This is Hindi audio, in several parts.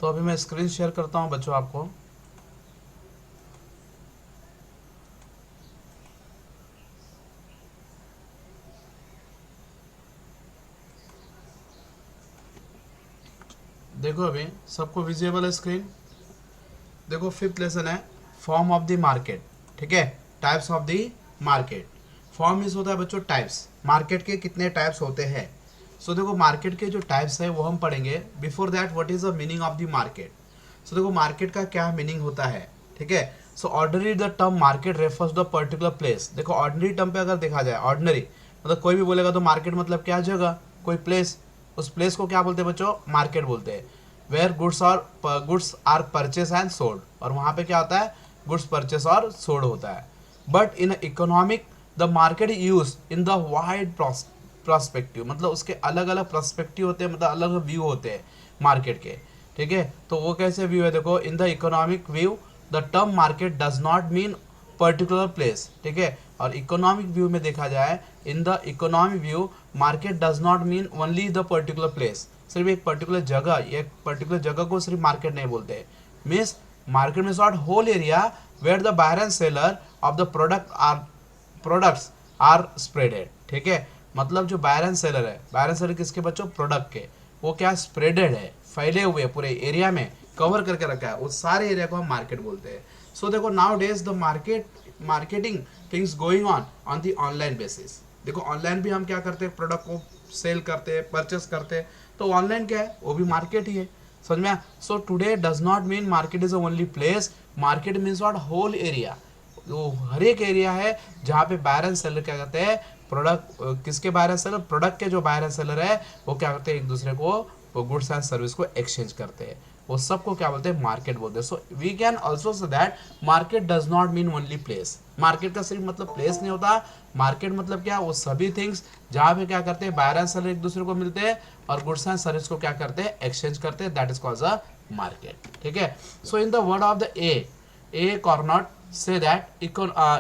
तो अभी मैं स्क्रीन शेयर करता हूँ बच्चों आपको। देखो अभी सबको विजिबल है स्क्रीन। देखो फिफ्थ लेसन है फॉर्म ऑफ द मार्केट, ठीक है, types of the market. Form means होता है बच्चों टाइप्स, मार्केट के कितने टाइप्स होते हैं। सो देखो मार्केट के जो टाइप्स है वो हम पढ़ेंगे। Before that what is the meaning of the market. So देखो मार्केट का क्या मीनिंग होता है, ठीक है। So ordinary the term market refers the particular place. देखो ऑर्डिनरी टर्म पे अगर देखा जाए, ऑर्डिनरी मतलब कोई भी बोलेगा तो मार्केट मतलब क्या, जगह, कोई प्लेस, उस प्लेस को क्या बोलते हैं बच्चों, मार्केट बोलते हैं। Where goods are purchase and sold, और वहां पे क्या होता है, गुड्स परचेस और सोल्ड होता है। But in economic the market use in the wide prospective, मतलब उसके अलग अलग प्रोस्पेक्टिव होते हैं, मतलब अलग अलग व्यू होते हैं मार्केट के, ठीक है। तो वो कैसे व्यू है, देखो in the economic view the term market does not mean particular place, ठीक है। और इकोनॉमिक व्यू में देखा जाए, in the economic view market does not mean only the particular place, सिर्फ एक पर्टिकुलर जगह, एक पर्टिकुलर जगह को सिर्फ मार्केट नहीं बोलते। Means market means not whole area where the buyer and seller of the products are spreaded, ठीक है। मतलब जो बायर एंड सेलर है, बायर एंड सेलर किसके बच्चों, प्रोडक्ट के, वो क्या स्प्रेडेड है, फैले हुए पूरे एरिया में, कवर करके रखा है, उस सारे एरिया को हम मार्केट बोलते हैं। सो देखो now days the marketing things going on the online basis. देखो ऑनलाइन भी हम क्या करते हैं, प्रोडक्ट को सेल करते हैं, परचेस करते हैं, तो ऑनलाइन क्या है, वो भी मार्केट ही है, समझ में। So today does not mean market is only place, market means not whole area, वो हर एक एरिया है जहाँ पे बायर एंड सेलर क्या करते हैं, प्रोडक्ट किसके बायर एंड सेलर, प्रोडक्ट के जो बायर एंड सेलर है वो क्या करते हैं, एक दूसरे को गुड्स एंड सर्विस को एक्सचेंज करते हैं, वो सबको क्या बोलते हैं, मार्केट बोलते हैं। So we can also say that market does not mean only place, market का सिर्फ मतलब प्लेस नहीं होता, मार्केट मतलब क्या, वो सभी थिंग्स जहाँ पे क्या करते हैं, बायर एंड सेलर एक दूसरे को मिलते हैं और गुड्स एंड सर्विस को क्या करते हैं, एक्सचेंज करते हैं, that is called a market, ठीक है। So in the word of the a corner say that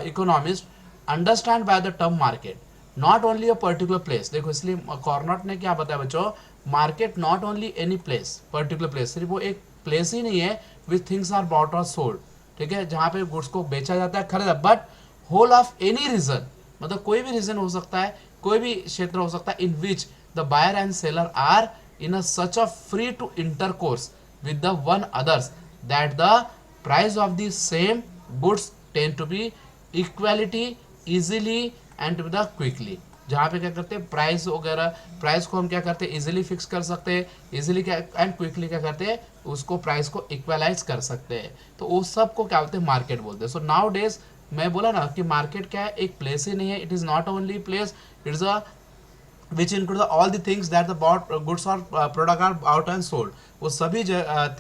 economists understand by the term market not only a particular place। देखो इसलिए कॉर्नट ने क्या बताया बच्चों, market not only any place, particular place, सिर्फ वो एक प्लेस ही नहीं है विच थिंग्स आर बॉट और सोल्ड, ठीक है, जहाँ पे गुड्स को बेचा जाता है, खरीदा, but whole of any region, मतलब कोई भी रीजन हो सकता है, कोई भी क्षेत्र हो सकता है, in which the buyer and seller are in such a free to intercourse with the one others that the price of the same goods tend to be equality easily and to the quickly। जहाँ पे क्या करते हैं, प्राइस वगैरह, प्राइस को हम क्या करते हैं, इजीली फिक्स कर सकते हैं, इजीली क्या एंड क्विकली क्या करते हैं, उसको प्राइस को इक्वलाइज कर सकते हैं, तो उस सब को क्या बोलते हैं, मार्केट बोलते हैं। सो नाउ डेज मैं बोला ना कि मार्केट क्या है, एक प्लेस ही नहीं है, it is not only place, it is a which include all the things that the bought goods or product are bought and sold। वो सभी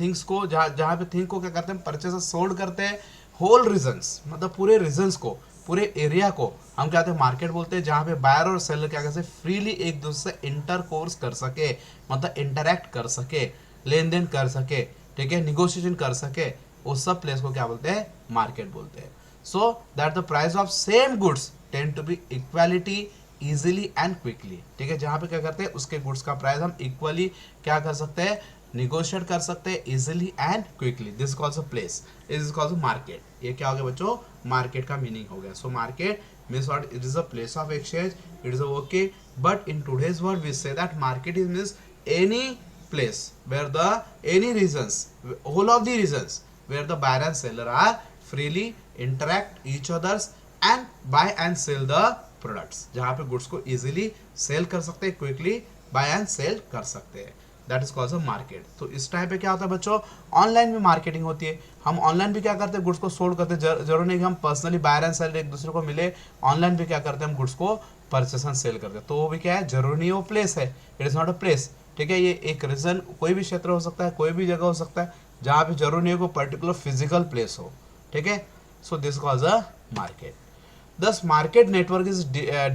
थिंग्स को जहाँ पे थिंग को क्या करते हैं, परचेस सोल्ड करते हैं, होल रीजन्स मतलब पूरे रीजन्स को, पूरे एरिया को हम क्या कहते हैं, मार्केट बोलते हैं, जहाँ पे बायर और सेलर क्या कहते हैं, फ्रीली एक दूसरे से इंटरकोर्स कर सके, मतलब इंटरेक्ट कर सके, लेन देन कर सके, ठीक है, निगोशिएशन कर सके, वो सब प्लेस को क्या बोलते हैं, मार्केट बोलते हैं। So that the price of same goods tend to be equality easily and quickly, ठीक है, जहाँ पे क्या करते हैं, उसके गुड्स का प्राइस हम इक्वली क्या कर सकते हैं, निगोशिएट कर सकते हैं, easily and quickly, this calls a place, is calls a market. ये क्या हो गया बच्चों, मार्केट का मीनिंग हो गया। So market means what, it is a place of exchange, it is a okay, but in today's world we say that market is means any place where the any reasons, whole of the reasons where the buyer and seller are freely interact each others and buy and sell the products, जहाँ पे गुड्स को इजीली सेल कर सकते हैं, क्विकली बाय एंड सेल कर सकते हैं, that is called a market. तो इस टाइम पे क्या होता है बच्चों, ऑनलाइन में मार्केटिंग होती है, हम ऑनलाइन भी क्या करते हैं, गुड्स को सोल्ड करते हैं, जरूर नहीं कि हम पर्सनली बायर एंड सेलर एक दूसरे को मिले, ऑनलाइन भी क्या करते हैं, हम गुड्स को परचेस एंड सेल करते हैं, तो वो भी क्या है, जरूरी नहीं वो प्लेस है, it is not a place, ठीक है। ये एक रीजन, कोई भी क्षेत्र हो सकता है, कोई भी जगह हो सकता है, जहाँ पे जरूर नहीं है कोई पर्टिकुलर फिजिकल प्लेस हो, ठीक है। So this calls a market. Thus market network is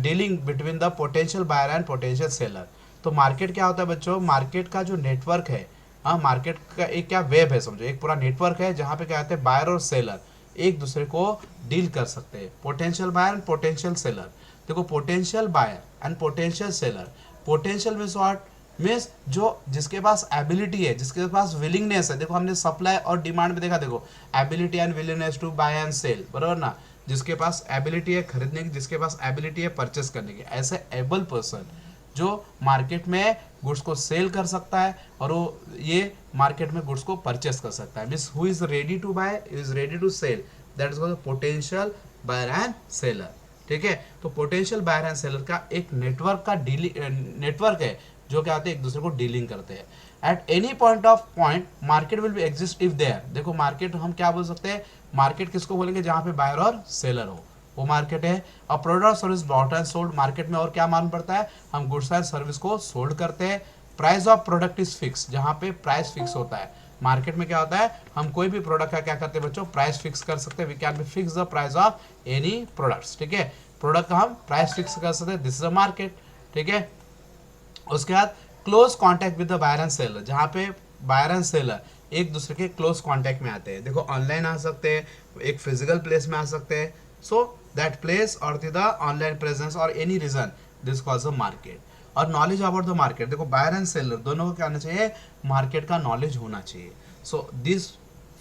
dealing between the potential buyer and potential seller। तो मार्केट क्या होता है बच्चों, मार्केट का जो नेटवर्क है, हाँ, मार्केट का एक क्या वेब है, समझो एक पूरा नेटवर्क है, जहाँ पे क्या होता है, बायर और सेलर एक दूसरे को डील कर सकते हैं, potential buyer and potential seller. देखो potential buyer and potential seller, potential means what, means जो जिसके पास एबिलिटी है, जिसके पास विलिंगनेस है, देखो हमने सप्लाई और डिमांड में देखा, देखो ability and willingness to buy and sell, बराबर ना, जिसके पास एबिलिटी है खरीदने की, जिसके पास एबिलिटी है परचेस करने की, ऐसे एबल पर्सन जो मार्केट में गुड्स को सेल कर सकता है और वो ये मार्केट में गुड्स को परचेस कर सकता है, means who is ready to buy, is ready to sell, that is potential buyer and seller. ठीक है, तो पोटेंशियल बायर एंड सेलर का एक नेटवर्क का नेटवर्क है जो क्या होते हैं, एक दूसरे को डीलिंग करते हैं। At any point market will be exist if there, देखो मार्केट हम क्या बोल सकते हैं, मार्केट किसको बोलेंगे, जहां पे बायर और सेलर हो, वो मार्केट है। और product service bought and sold, मार्केट में और क्या मालूम पड़ता है, हम गुड्स एंड सर्विस को सोल्ड करते हैं। Price of product is fix, जहां पे प्राइस फिक्स होता है, मार्केट में क्या होता है, हम कोई भी प्रोडक्ट का क्या करते हैं बच्चों, प्राइस फिक्स कर सकते हैं, we can be fix the price of any products. ठीक है, प्रोडक्ट का हम प्राइस फिक्स कर सकते हैं, दिस इज अ मार्केट। ठीक है, उसके बाद close contact with the buyer and seller, जहाँ पे बायर एंड सेलर एक दूसरे के क्लोज कॉन्टैक्ट में आते हैं, देखो ऑनलाइन आ सकते हैं, एक फिजिकल प्लेस में आ सकते हैं, सो दैट प्लेस और द ऑनलाइन प्रेजेंस और any region this cause a market. और नॉलेज अबाउट द मार्केट, देखो बायर एंड सेलर दोनों को क्या होना चाहिए, मार्केट का नॉलेज होना चाहिए। सो दिस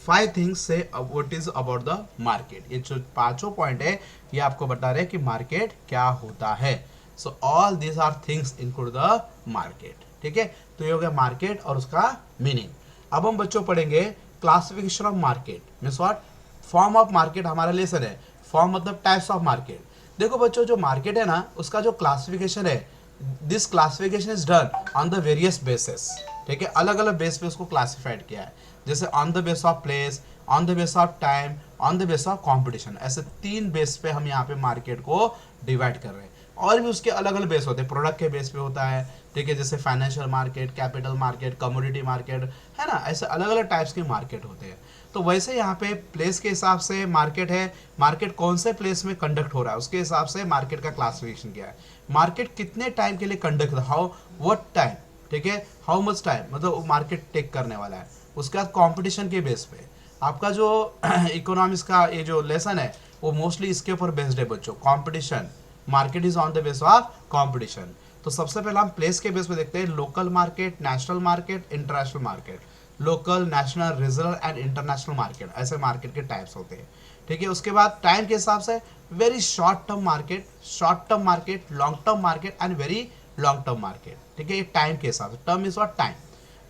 5 थिंग्स से what is about the market, ये जो 5 पॉइंट है ये आपको बता रहे हैं कि मार्केट क्या होता है। So all this are things include the market. ठीक है, तो ये हो गया मार्केट और उसका मीनिंग। अब हम बच्चों पढ़ेंगे classification of market, means what, form of market हमारा लेसन है, फॉर्म मतलब टाइप्स ऑफ मार्केट। देखो बच्चों जो मार्केट है ना, उसका जो क्लासिफिकेशन है, this classification is done on the various basis. ठीक है, अलग अलग बेस पे उसको क्लासिफाइड किया है, जैसे on the base of place, on the base of time, on the base of competition, ऐसे 3 बेस पे हम यहाँ पे मार्केट को डिवाइड कर रहे हैं। और भी उसके अलग अलग बेस होते हैं, प्रोडक्ट के बेस पे होता है, ठीक है, जैसे financial market, capital market, commodity market, है ना, ऐसे अलग अलग टाइप्स के मार्केट होते हैं। तो वैसे यहाँ पे प्लेस के हिसाब से मार्केट है, मार्केट कौन से प्लेस में कंडक्ट हो रहा है उसके हिसाब से मार्केट का क्लासिफिकेशन किया है। मार्केट कितने टाइम के लिए कंडक्ट, हाउ व्हाट टाइम, ठीक है, हाउ मच टाइम, मतलब मार्केट टेक करने वाला है। उसके बाद कंपटीशन के बेस पे आपका जो इकोनॉमिक्स का ये जो लेसन है वो मोस्टली इसके ऊपर बेस्ड है बच्चों, competition, market is on the base of competition. तो सबसे पहले हम प्लेस के बेस पे देखते हैं, local market, national market, international market, local, national, regional and international market, ऐसे मार्केट के टाइप्स होते हैं। ठीक है, उसके बाद टाइम के हिसाब से very short term market, long term market and very long term market. ठीक है, ये टाइम के हिसाब से, टर्म इज व्हाट, टाइम,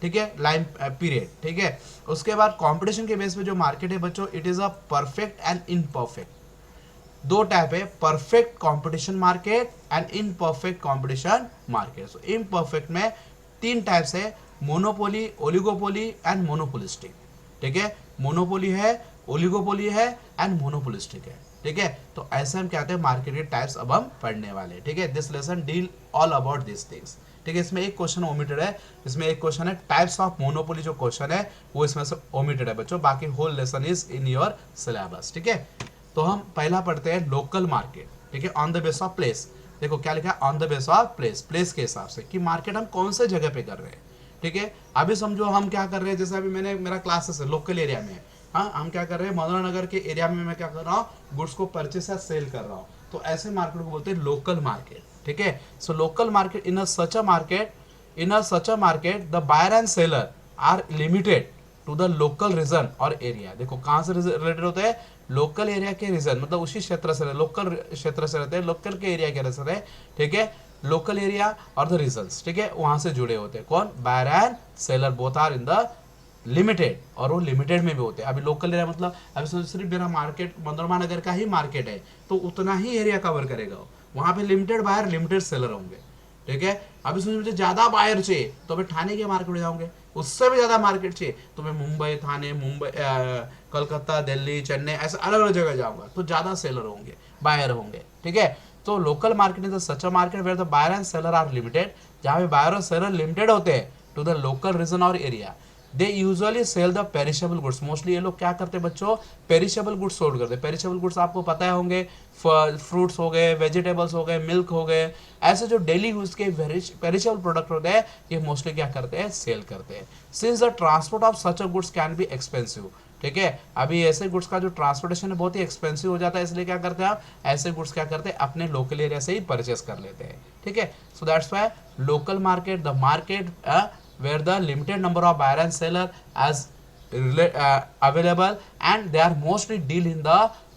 ठीक है, लाइन पीरियड। ठीक है, उसके बाद कंपटीशन के बेस पे जो मार्केट है बच्चों, it is a perfect and imperfect, 2 type है, perfect competition market and imperfect competition market. So imperfect में 3 टाइप्स है, मोनोपोली, ओलिगोपोली एंड मोनोपोलिस्टिक। ठीक है, मोनोपोली है, ओलिगोपोली है एंड मोनोपोलिस्टिक है। ठीक है, तो ऐसे हम कहते हैं मार्केट के टाइप्स अब हम पढ़ने वाले। ठीक है, this lesson deal all about this things. ठीक है, इसमें एक क्वेश्चन ओमिटेड है, इसमें एक क्वेश्चन है टाइप्स ऑफ मोनोपोली, जो क्वेश्चन है वो इसमें से ओमिटेड है बच्चों, बाकी whole lesson is in your syllabus. ठीक है, तो हम पहला पढ़ते हैं लोकल मार्केट। ठीक है, on the base of place, देखो क्या लिखा है, on the base of place, place के हिसाब से कि मार्केट हम कौन से जगह पे कर रहे हैं। ठीक है, अभी समझो हम क्या कर रहे हैं, जैसे अभी मैंने मेरा क्लासेस है लोकल एरिया में, हाँ हम क्या कर रहे हैं, मदुरा नगर के एरिया में मैं क्या कर रहा हूँ, गुड्स को परचेस या सेल कर रहा हूँ, तो ऐसे मार्केट को बोलते हैं लोकल मार्केट। ठीक है, so local market, in such a market the buyer and seller are limited to the local region और एरिया। देखो कहाँ से रिलेटेड होते हैं, लोकल एरिया के रीजन, मतलब उसी क्षेत्र से, लोकल क्षेत्र से रहते हैं, लोकल के एरिया के रहते हैं। ठीक है, लोकल एरिया और द रीजन्स, ठीक है, वहां से जुड़े होते हैं कौन, buyer and seller, both are in the limited, और वो लिमिटेड में भी होते हैं। अभी लोकल एरिया मतलब अभी सिर्फ मेरा मार्केट मनोरमा नगर का ही मार्केट है तो उतना ही एरिया कवर करेगा, वहां पे लिमिटेड बायर लिमिटेड सेलर होंगे। ठीक है, अभी समझो मुझे ज्यादा बायर चाहिए तो मैं ठाणे के मार्केट में जाऊंगे, उससे भी ज्यादा मार्केट चाहिए तो मैं मुंबई, थाने, कलकत्ता, दिल्ली, चेन्नई, ऐसे अलग अलग जगह जाऊंगा तो ज्यादा सेलर होंगे, बायर होंगे। ठीक है, तो local market is such a market where the buyer and seller are limited, जहां पे बायर और सेलर लिमिटेड होते हैं टू द लोकल रीजन और एरिया। They usually sell the perishable goods, mostly ये लोग क्या करते हैं बच्चों, पेरिशेबल गुड्स सोल्ड करते हैं। पेरिशेबल गुड्स आपको पता है होंगे, फ्रूट्स हो गए, वेजिटेबल्स हो गए, मिल्क हो गए, ऐसे जो डेली यूज के पेरिशेबल प्रोडक्ट होते हैं ये मोस्टली क्या करते हैं, सेल करते हैं। Since the transport of such a goods can be expensive, ठीक है। अभी ऐसे गुड्स का जो ट्रांसपोर्टेशन है बहुत ही एक्सपेंसिव हो जाता है, इसलिए क्या करते हैं आप ऐसे गुड्स क्या करते हैं अपने लोकल एरिया से ही परचेस कर लेते हैं, ठीक है। So that's why local market, the market where the limited number of buyer and seller as available and they are mostly deal in the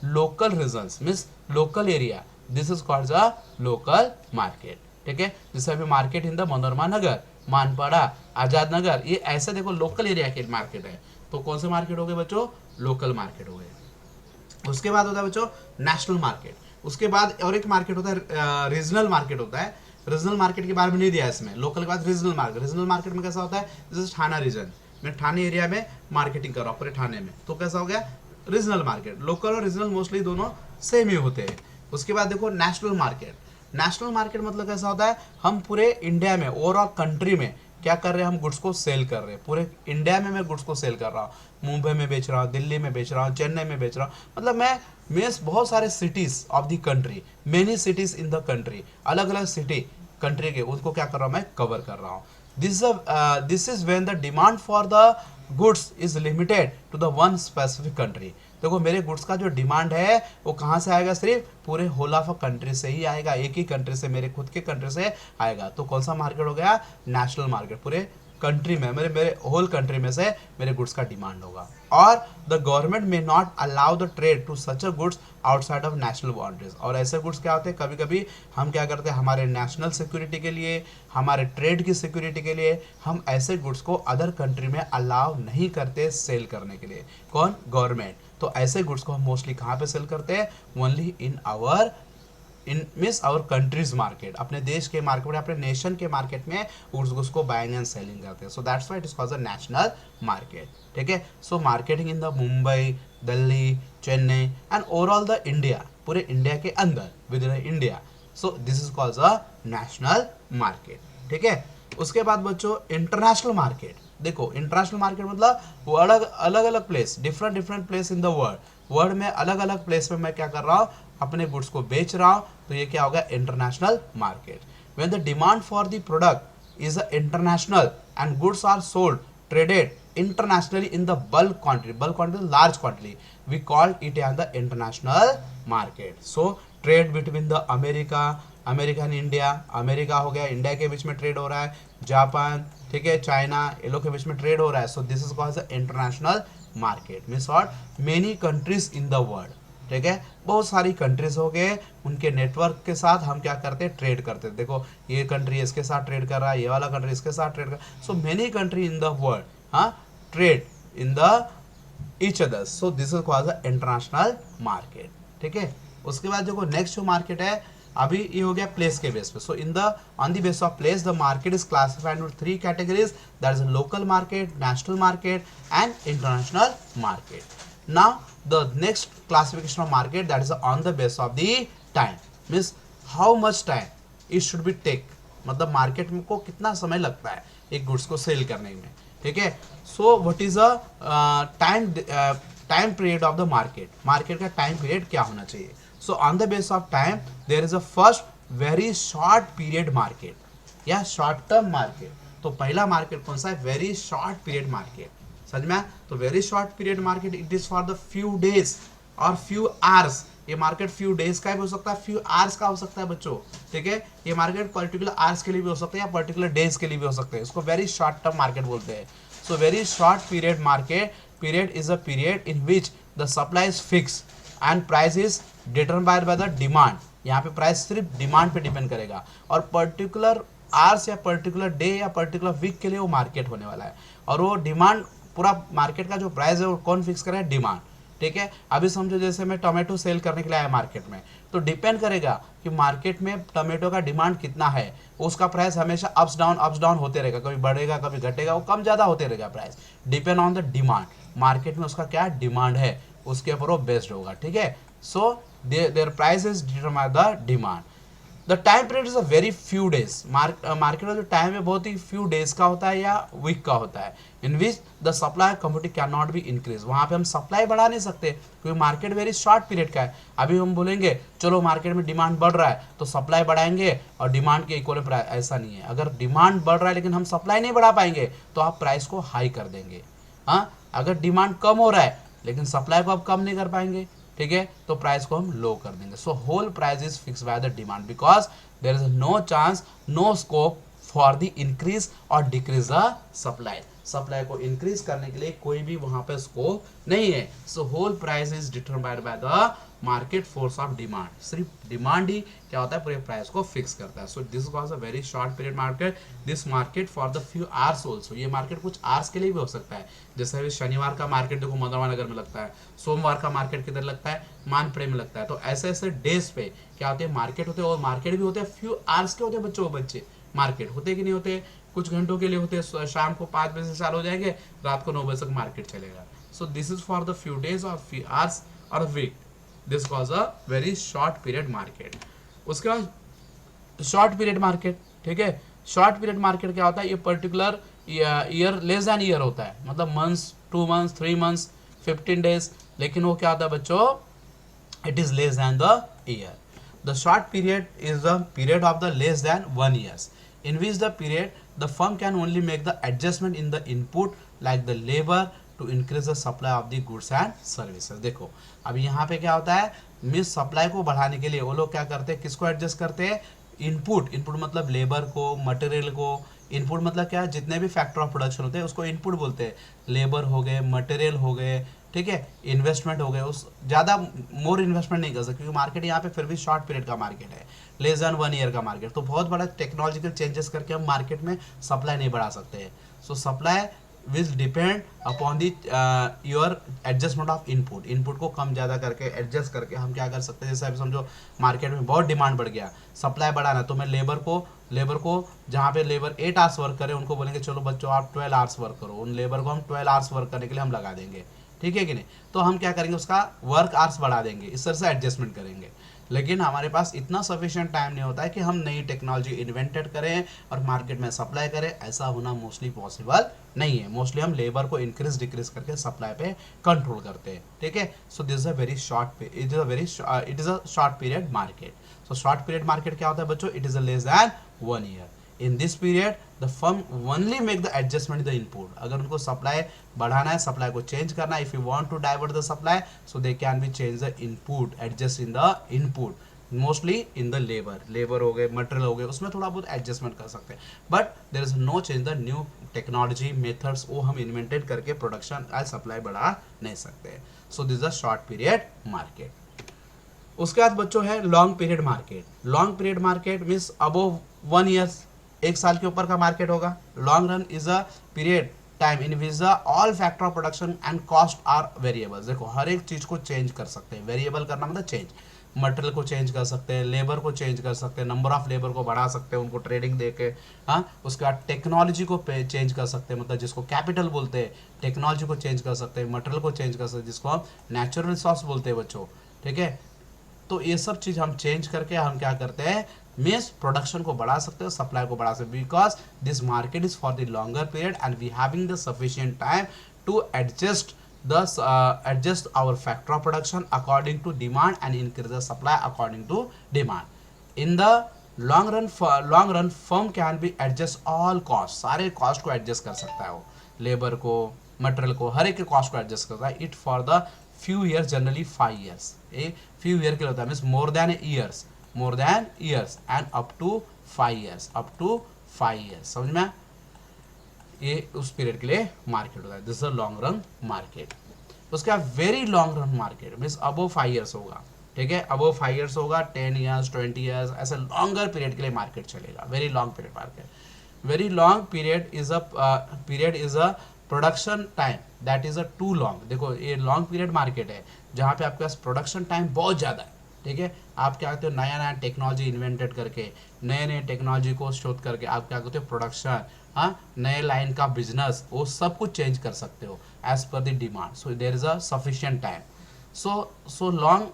local regions means local area, this is called the local market, ठीक है। जैसे अभी मार्केट इन द मनोरमा नगर, मानपाड़ा, आजाद नगर, ये ऐसे देखो लोकल एरिया के मार्केट है। तो कौन से मार्केट हो गए बच्चों? लोकल मार्केट हो गए। उसके बाद होता है बच्चों नेशनल मार्केट। उसके बाद और एक मार्केट होता है रीजनल मार्केट होता है। रीजनल मार्केट के बारे में नहीं दिया इसमें, लोकल के बाद रीजनल मार्केट। रीजनल मार्केट में कैसा होता है, जैसे थाना रीजन, मैं ठाणे एरिया में मार्केटिंग कर रहा हूँ पूरे ठाणे में, तो कैसा हो गया रीजनल मार्केट। लोकल और रीजनल मोस्टली दोनों सेम ही होते हैं। उसके बाद देखो नेशनल मार्केट। नेशनल मार्केट मतलब कैसा होता है, हम पूरे इंडिया में ओवरऑल कंट्री में क्या कर रहे हैं, हम गुड्स को सेल कर रहे हैं। पूरे इंडिया में मैं गुड्स को सेल कर रहा हूँ, मुंबई में बेच रहा हूँ, दिल्ली में बेच रहा हूँ, चेन्नई में बेच रहा हूँ, मतलब मैं मीन्स बहुत सारे cities of the country, many cities in the country, अलग अलग सिटी कंट्री के उनको क्या कर रहा हूँ मैं कवर कर रहा हूँ। This is when the demand for the goods is limited to the one specific country। देखो मेरे गुड्स का जो डिमांड है वो कहाँ से आएगा, सिर्फ पूरे होल ऑफ कंट्री से ही आएगा, एक ही कंट्री से, मेरे खुद के कंट्री से आएगा। तो कौन सा मार्केट हो गया, नेशनल मार्केट। पूरे कंट्री में मेरे होल कंट्री में से मेरे गुड्स का डिमांड होगा। और the government may not allow the trade to such a goods outside of national boundaries. और ऐसे गुड्स क्या होते हैं, कभी कभी हम क्या करते हैं हमारे नेशनल सिक्योरिटी के लिए, हमारे ट्रेड की सिक्योरिटी के लिए हम ऐसे गुड्स को अदर कंट्री में अलाउ नहीं करते सेल करने के लिए। कौन, गवर्नमेंट। तो ऐसे गुड्स को हम मोस्टली कहाँ पे सेल करते हैं, only in our country's market, अपने देश के मार्केट में, अपने नेशन के मार्केट में उसको बाइंग एंड सेलिंग करते हैं। सो that's why it is called the national market, ठीक है। So marketing in the Mumbai, Delhi, Chennai and overall the India, पूरे इंडिया के अंदर, with in India. So this is called the national market, ठीक है। उसके बाद बच्चों इंटरनेशनल मार्केट। देखो इंटरनेशनल मार्केट मतलब वो अलग अलग place, different place in the world में अलग अलग प्लेस में मैं क्या कर रहा हूँ, अपने गुड्स को बेच रहा हूँ। तो ये क्या होगा, international market. When the demand for the product is international and goods are sold traded internationally in the bulk quantity, large quantity, we call it as the international market. So trade between the America and India, America हो गया, इंडिया के बीच में ट्रेड हो रहा है, जापान, ठीक है, चाइना, ये लोग के बीच में ट्रेड हो रहा है। So this is called the international market, means what, many countries in the world, ठीक है। बहुत सारी कंट्रीज हो गए, उनके नेटवर्क के साथ हम क्या करते हैं, ट्रेड करते हैं। देखो ये कंट्री इसके साथ ट्रेड कर रहा है, ये वाला कंट्री इसके साथ ट्रेड कर रहा है। So many country in the world trade in the each others. So this is called the international market, ठीक है। उसके बाद देखो नेक्स्ट जो मार्केट है, अभी ये हो गया प्लेस के बेस पे। So in the on the base of place the market is classified with 3 categories, that is local market, national market and international market. Now the next classification of market, that is on the base of the time, means how much time it should be take, मतलब मार्केट में को कितना समय लगता है एक गुड्स को सेल करने में, ठीक है। So what is a time period of the market, market का टाइम पीरियड क्या होना चाहिए। So on the base of time there is a first very short period market या शॉर्ट टर्म मार्केट। तो पहला मार्केट कौन सा है, वेरी शॉर्ट पीरियड मार्केट, समझ में। तो very short period market it is for the few days और फ्यू आवर्स। ये मार्केट फ्यू डेज का भी हो सकता है, फ्यू आवर्स का हो सकता है बच्चों, ठीक है। ये मार्केट पर्टिकुलर आवर्स के लिए भी हो सकता है या पर्टिकुलर डेज के लिए भी हो सकते हैं। इसको वेरी शॉर्ट टर्म मार्केट बोलते हैं। So very short period market period is a period in which the supply is fix and price is determined by the demand. यहाँ पे प्राइस सिर्फ डिमांड पे डिपेंड करेगा और पर्टिकुलर आवर्स या पर्टिकुलर डे या पर्टिकुलर वीक के लिए वो मार्केट होने वाला है। और वो डिमांड, पूरा मार्केट का जो प्राइस है वो कौन फिक्स करे, डिमांड, ठीक है। अभी समझो जैसे मैं टोमेटो सेल करने के लिए आया मार्केट में, तो डिपेंड करेगा कि मार्केट में टोमेटो का डिमांड कितना है, उसका प्राइस हमेशा अप्स डाउन होते रहेगा, कभी बढ़ेगा कभी घटेगा, वो कम ज़्यादा होते रहेगा price, depend on the demand. Market में उसका क्या डिमांड है उसके ऊपर वो बेस्ड होगा, ठीक है। So there price is determined the demand. The time period is a very few days, market का जो टाइम है बहुत ही फ्यू डेज का होता है या वीक का होता है, in which the supply commodity can not be increase. वहाँ पे हम सप्लाई बढ़ा नहीं सकते क्योंकि मार्केट वेरी शॉर्ट पीरियड का है। अभी हम बोलेंगे चलो मार्केट में डिमांड बढ़ रहा है तो सप्लाई बढ़ाएंगे और डिमांड के इक्वल प्राइस, ऐसा नहीं है। अगर डिमांड बढ़ रहा है लेकिन हम सप्लाई नहीं बढ़ा पाएंगे तो आप प्राइस को हाई कर देंगे। हाँ, अगर डिमांड कम हो रहा है लेकिन सप्लाई को आप कम नहीं कर पाएंगे, ठीक है, तो प्राइस को हम लो कर देंगे। So whole price is fix by the demand because there is no chance, no scope for the increase और डिक्रीज द सप्लाई। सप्लाई को इंक्रीज करने के लिए कोई भी वहां पे स्कोप नहीं है। So whole price is determined by the market force of demand. सिर्फ डिमांड ही क्या होता है, पूरे प्राइस को फिक्स करता है। So this was a very short period market. This market for the few hours also, ये मार्केट कुछ आवर्स के लिए भी हो सकता है। जैसे अभी शनिवार का मार्केट देखो मदरवा नगर में लगता है, सोमवार का मार्केट किधर लगता है, मानपड़े में लगता है। तो ऐसे ऐसे डेज पे क्या होते हैं, मार्केट होते हैं, और मार्केट भी होते हैं फ्यू आवर्स के होते हैं। बच्चे मार्केट होते कि नहीं होते, कुछ घंटों के लिए होते हैं। शाम को 5 बजे से चालू हो जाएंगे, रात को 9 बजे तक मार्केट चलेगा। So this is for the few days और फ्यू आवर्स और week. This was a very short period market. उसके बाद शॉर्ट पीरियड मार्केट, ठीक है, शॉर्ट पीरियड मार्केट क्या होता है, ये particular year less than year होता है, मतलब मंथ्स, 2 मंथ्स, 3 मंथ्स, 15 डेज, लेकिन वो क्या होता है बच्चों, it is less than the year. The short period is the period of the less than 1 years, in which the period the firm can only make the adjustment in the input like the labor to increase the supply of the goods and services. देखो अब यहाँ पे क्या होता है, मिस सप्लाई को बढ़ाने के लिए वो लोग क्या करते हैं, किसको एडजस्ट करते हैं, इनपुट। इनपुट मतलब लेबर को, मटेरियल को। इनपुट मतलब क्या है, जितने भी फैक्टर ऑफ प्रोडक्शन होते हैं उसको इनपुट बोलते हैं। लेबर हो गए, मटेरियल हो गए, ठीक है, इन्वेस्टमेंट हो गए। उस ज़्यादा मोर इन्वेस्टमेंट नहीं कर सकते क्योंकि मार्केट यहाँ पे फिर भी शॉर्ट पीरियड का मार्केट है, लेस देन 1 ईयर का मार्केट। तो बहुत बड़ा टेक्नोलॉजिकल चेंजेस करके हम मार्केट में सप्लाई नहीं बढ़ा सकते हैं। सो supply will depend upon the your adjustment of input. Input को कम ज़्यादा करके एडजस्ट करके हम क्या कर सकते हैं, जैसे अभी समझो मार्केट में बहुत डिमांड बढ़ गया, सप्लाई बढ़ाना, तो मैं लेबर को जहाँ पे लेबर 8 आवर्स वर्क करे उनको बोलेंगे चलो बच्चों आप 12 आवर्स वर्क करो, उन लेबर को हम 12 आवर्स वर्क करने के लिए हम लगा देंगे, ठीक है कि नहीं। तो हम क्या करेंगे, उसका वर्क आवर्स बढ़ा देंगे, इस तरह से एडजस्टमेंट करेंगे। लेकिन हमारे पास इतना सफिशिएंट टाइम नहीं होता है कि हम नई टेक्नोलॉजी इन्वेंटेड करें और मार्केट में सप्लाई करें। ऐसा होना मोस्टली पॉसिबल नहीं है। मोस्टली हम लेबर को इंक्रीज डिक्रीज करके सप्लाई पे कंट्रोल करते हैं, ठीक है। So this is a very short, it is a short period market. So short period market क्या होता है बच्चों, it is a less than 1 year. In this period the firm only make the adjustment the input. अगर उनको सप्लाई बढ़ाना है, सप्लाई को चेंज करना है, if you want to divert the supply, so they can be change the input, adjust in the input, mostly in the labour हो गए, मटेरियल हो गए, उसमें थोड़ा बहुत एडजस्टमेंट कर सकते हैं। But there is no change the new technology methods, वो हम इन्वेंटेड करके प्रोडक्शन एंड सप्लाई बढ़ा नहीं सकते। So this is a short period market. उसके बाद बच्चों है long period market. Long period market means above 1 years, 1 साल के ऊपर का मार्केट होगा। Long run is a period time in which all factor of production and cost are variable. देखो हर एक चीज को चेंज कर सकते हैं, वेरिएबल करना मतलब चेंज, मटेरियल को चेंज कर सकते हैं, लेबर को चेंज कर सकते हैं, नंबर ऑफ लेबर को बढ़ा सकते हैं उनको ट्रेडिंग दे के, हाँ। उसके बाद टेक्नोलॉजी को चेंज कर सकते हैं, मतलब जिसको कैपिटल बोलते हैं, टेक्नोलॉजी को चेंज कर सकते हैं, मटेरियल को चेंज कर सकते हैं, जिसको हम नेचुरल रिसोर्स बोलते हैं बच्चों, ठीक है। तो ये सब चीज़ हम चेंज करके हम क्या करते हैं, मीन्स प्रोडक्शन को बढ़ा सकते हैं, सप्लाई को बढ़ा सकते हैं, because this market is for the longer period and we having the sufficient time to adjust adjust our factor of production according to demand and increase the supply according to demand. In the long run firm can be adjust all costs, सारे cost को adjust कर सकता है वो, लेबर को, मटेरियल को, हर एक के cost को adjust करता है। It for the few years, generally 5 years, A few year के लिए होता है, means more than years and up to 5 years, समझ में। ये उस पीरियड के लिए मार्केट होता है, this is a long run market. उसका very long run market means above 5 years होगा, ठीक है, अबव 5 इयर्स होगा, 10 इयर्स, 20 इयर्स, ऐसे लॉन्गर पीरियड के लिए मार्केट चलेगा, very long period market. Very long period is a production time that is a too long. देखो ये लॉन्ग पीरियड मार्केट है जहाँ पे आपके पास प्रोडक्शन टाइम बहुत ज़्यादा है, ठीक है। आप क्या करते हो, नया नया टेक्नोलॉजी इन्वेंटेड करके, नए टेक्नोलॉजी को शोध करके आप क्या करते हो, प्रोडक्शन, हाँ, नए लाइन का बिजनेस, वो सब कुछ चेंज कर सकते हो as per the demand. So there is a sufficient time, so long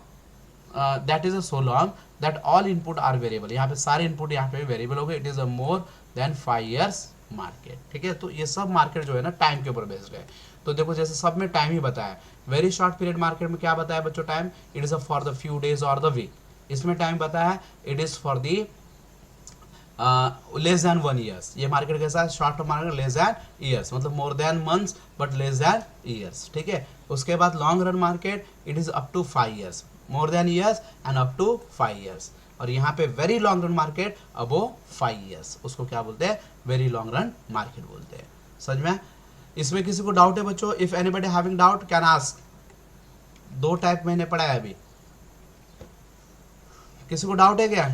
that is a so long that all input are variable. यहाँ पे सारे इनपुट यहाँ पे वेरिएबल हो गए। It is a more than 5 years market, ठीक है। तो ये सब मार्केट जो है ना टाइम के ऊपर बेस्ड है। तो देखो जैसे सब में टाइम ही बताया, वेरी शॉर्ट पीरियड मार्केट में क्या बताया बच्चों, time it is for the few days और द वीक। इसमें टाइम बताया it is for the less than 1 years. ये मार्केट कैसा है, short term market, less than years, मतलब more than months but less than years, ठीक है। उसके बाद long run market, it is up to 5 years, more than years and up to 5 years. और यहाँ पे वेरी लॉन्ग रन मार्केट अबो 5 ईयर्स, उसको क्या बोलते हैं, वेरी लॉन्ग रन मार्केट बोलते हैं। समझ में? इसमें किसी को डाउट है बच्चों? If anybody having doubt can ask. 2 type मैंने पढ़ा है अभी, किसी को डाउट है क्या?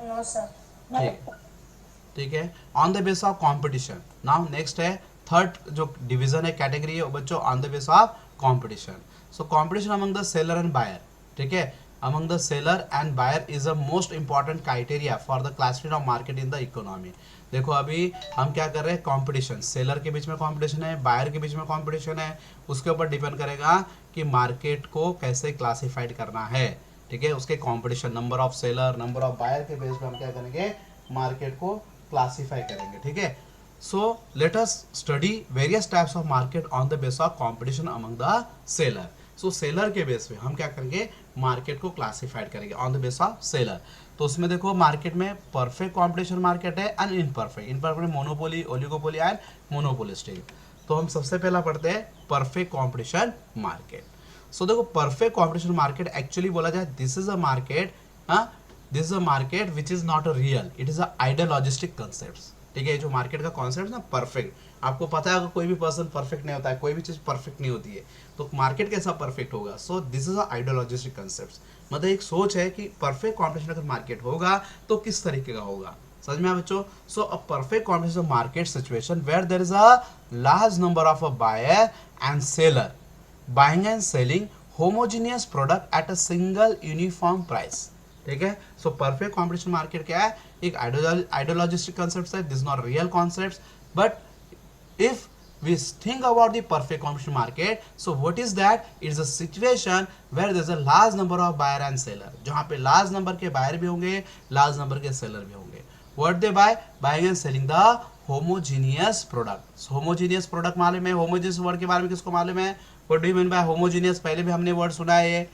No sir. ठीक, ठीक है। On the base of competition. Now next है थर्ड जो डिवीजन है, कैटेगरी है बच्चों, on the base of competition. So competition among the seller and buyer, ठीक है, among the seller and buyer is a most important criteria for the classification of market in the economy. देखो अभी हम क्या कर रहे हैं, कंपटीशन, सेलर के बीच में कंपटीशन है, बायर के बीच में कंपटीशन है, उसके ऊपर डिपेंड करेगा कि मार्केट को कैसे क्लासिफाइड करना है, ठीक है। उसके competition, number of seller, number of buyer के बेस पे हम क्या करेंगे, मार्केट को क्लासिफाई करेंगे, ठीक है। So let us study various types of market on the base of competition among the seller. So seller के बेस पे हम क्या करेंगे, मार्केट को क्लासिफाइड करेंगे on the base of seller. तो उसमें देखो मार्केट में परफेक्ट कंपटीशन मार्केट है and imperfect. Imperfect monopoly, oligopoly and monopolistic. तो हम सबसे पहला पढ़ते हैं परफेक्ट कंपटीशन मार्केट। सो देखो परफेक्ट कंपटीशन मार्केट एक्चुअली बोला जाए, this is a market, this is a market which is not a real, it is a ideologistic concept, ठीक है। जो मार्केट का कॉन्सेप्ट ना परफेक्ट, आपको पता है अगर कोई भी पर्सन परफेक्ट नहीं होता है, कोई भी चीज परफेक्ट नहीं होती है, तो मार्केट कैसा परफेक्ट होगा। So this is a ideologistic concept, मतलब एक सोच है कि परफेक्ट कॉम्पिटिशन अगर मार्केट होगा तो किस तरीके का होगा। समझ में आया बच्चों? So a perfect competition market situation where there is a large number of a buyer and seller buying and selling homogeneous product at a single uniform price, ठीक है। सो परफेक्ट कॉम्पिटिशन मार्केट क्या है, एक आइडियोलॉजिस्टिक कॉन्सेप्ट है, this not real concept, but if we think about the perfect competition market, so what is that, it's a situation where there's a large number of buyer and seller, जहां पे large number के buyer भी होंगे, large number के seller भी होंगे। what they buy, buying and selling the homogeneous product। homogeneous product मालूम है, homogeneous word के बारे में किसको मालूम है, what do you mean by homogeneous? पहले भी हमने word सुना है, ये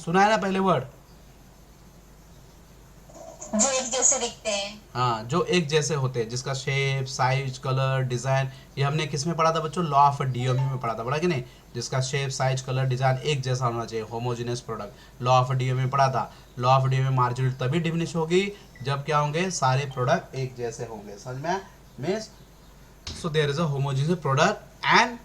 सुना है ना पहले word, जो एक जैसे दिखते हैं। हाँ, जो एक जैसे होते हैं, जिसका शेप, साइज, कलर, डिजाइन, ये हमने किस में पढ़ा था बच्चों, लॉ ऑफ डीओमी में पढ़ा था, पढ़ा कि नहीं, जिसका शेप, साइज, कलर, डिजाइन एक जैसा होना चाहिए, होमोजेनियस प्रोडक्ट, लॉ ऑफ डीओमी में पढ़ा था। लॉ ऑफ डीओमी में मार्जिन तभी डिमिनिश होगी जब क्या होंगे, सारे प्रोडक्ट एक जैसे होंगे। समझ में? Means so there is a homogeneous product and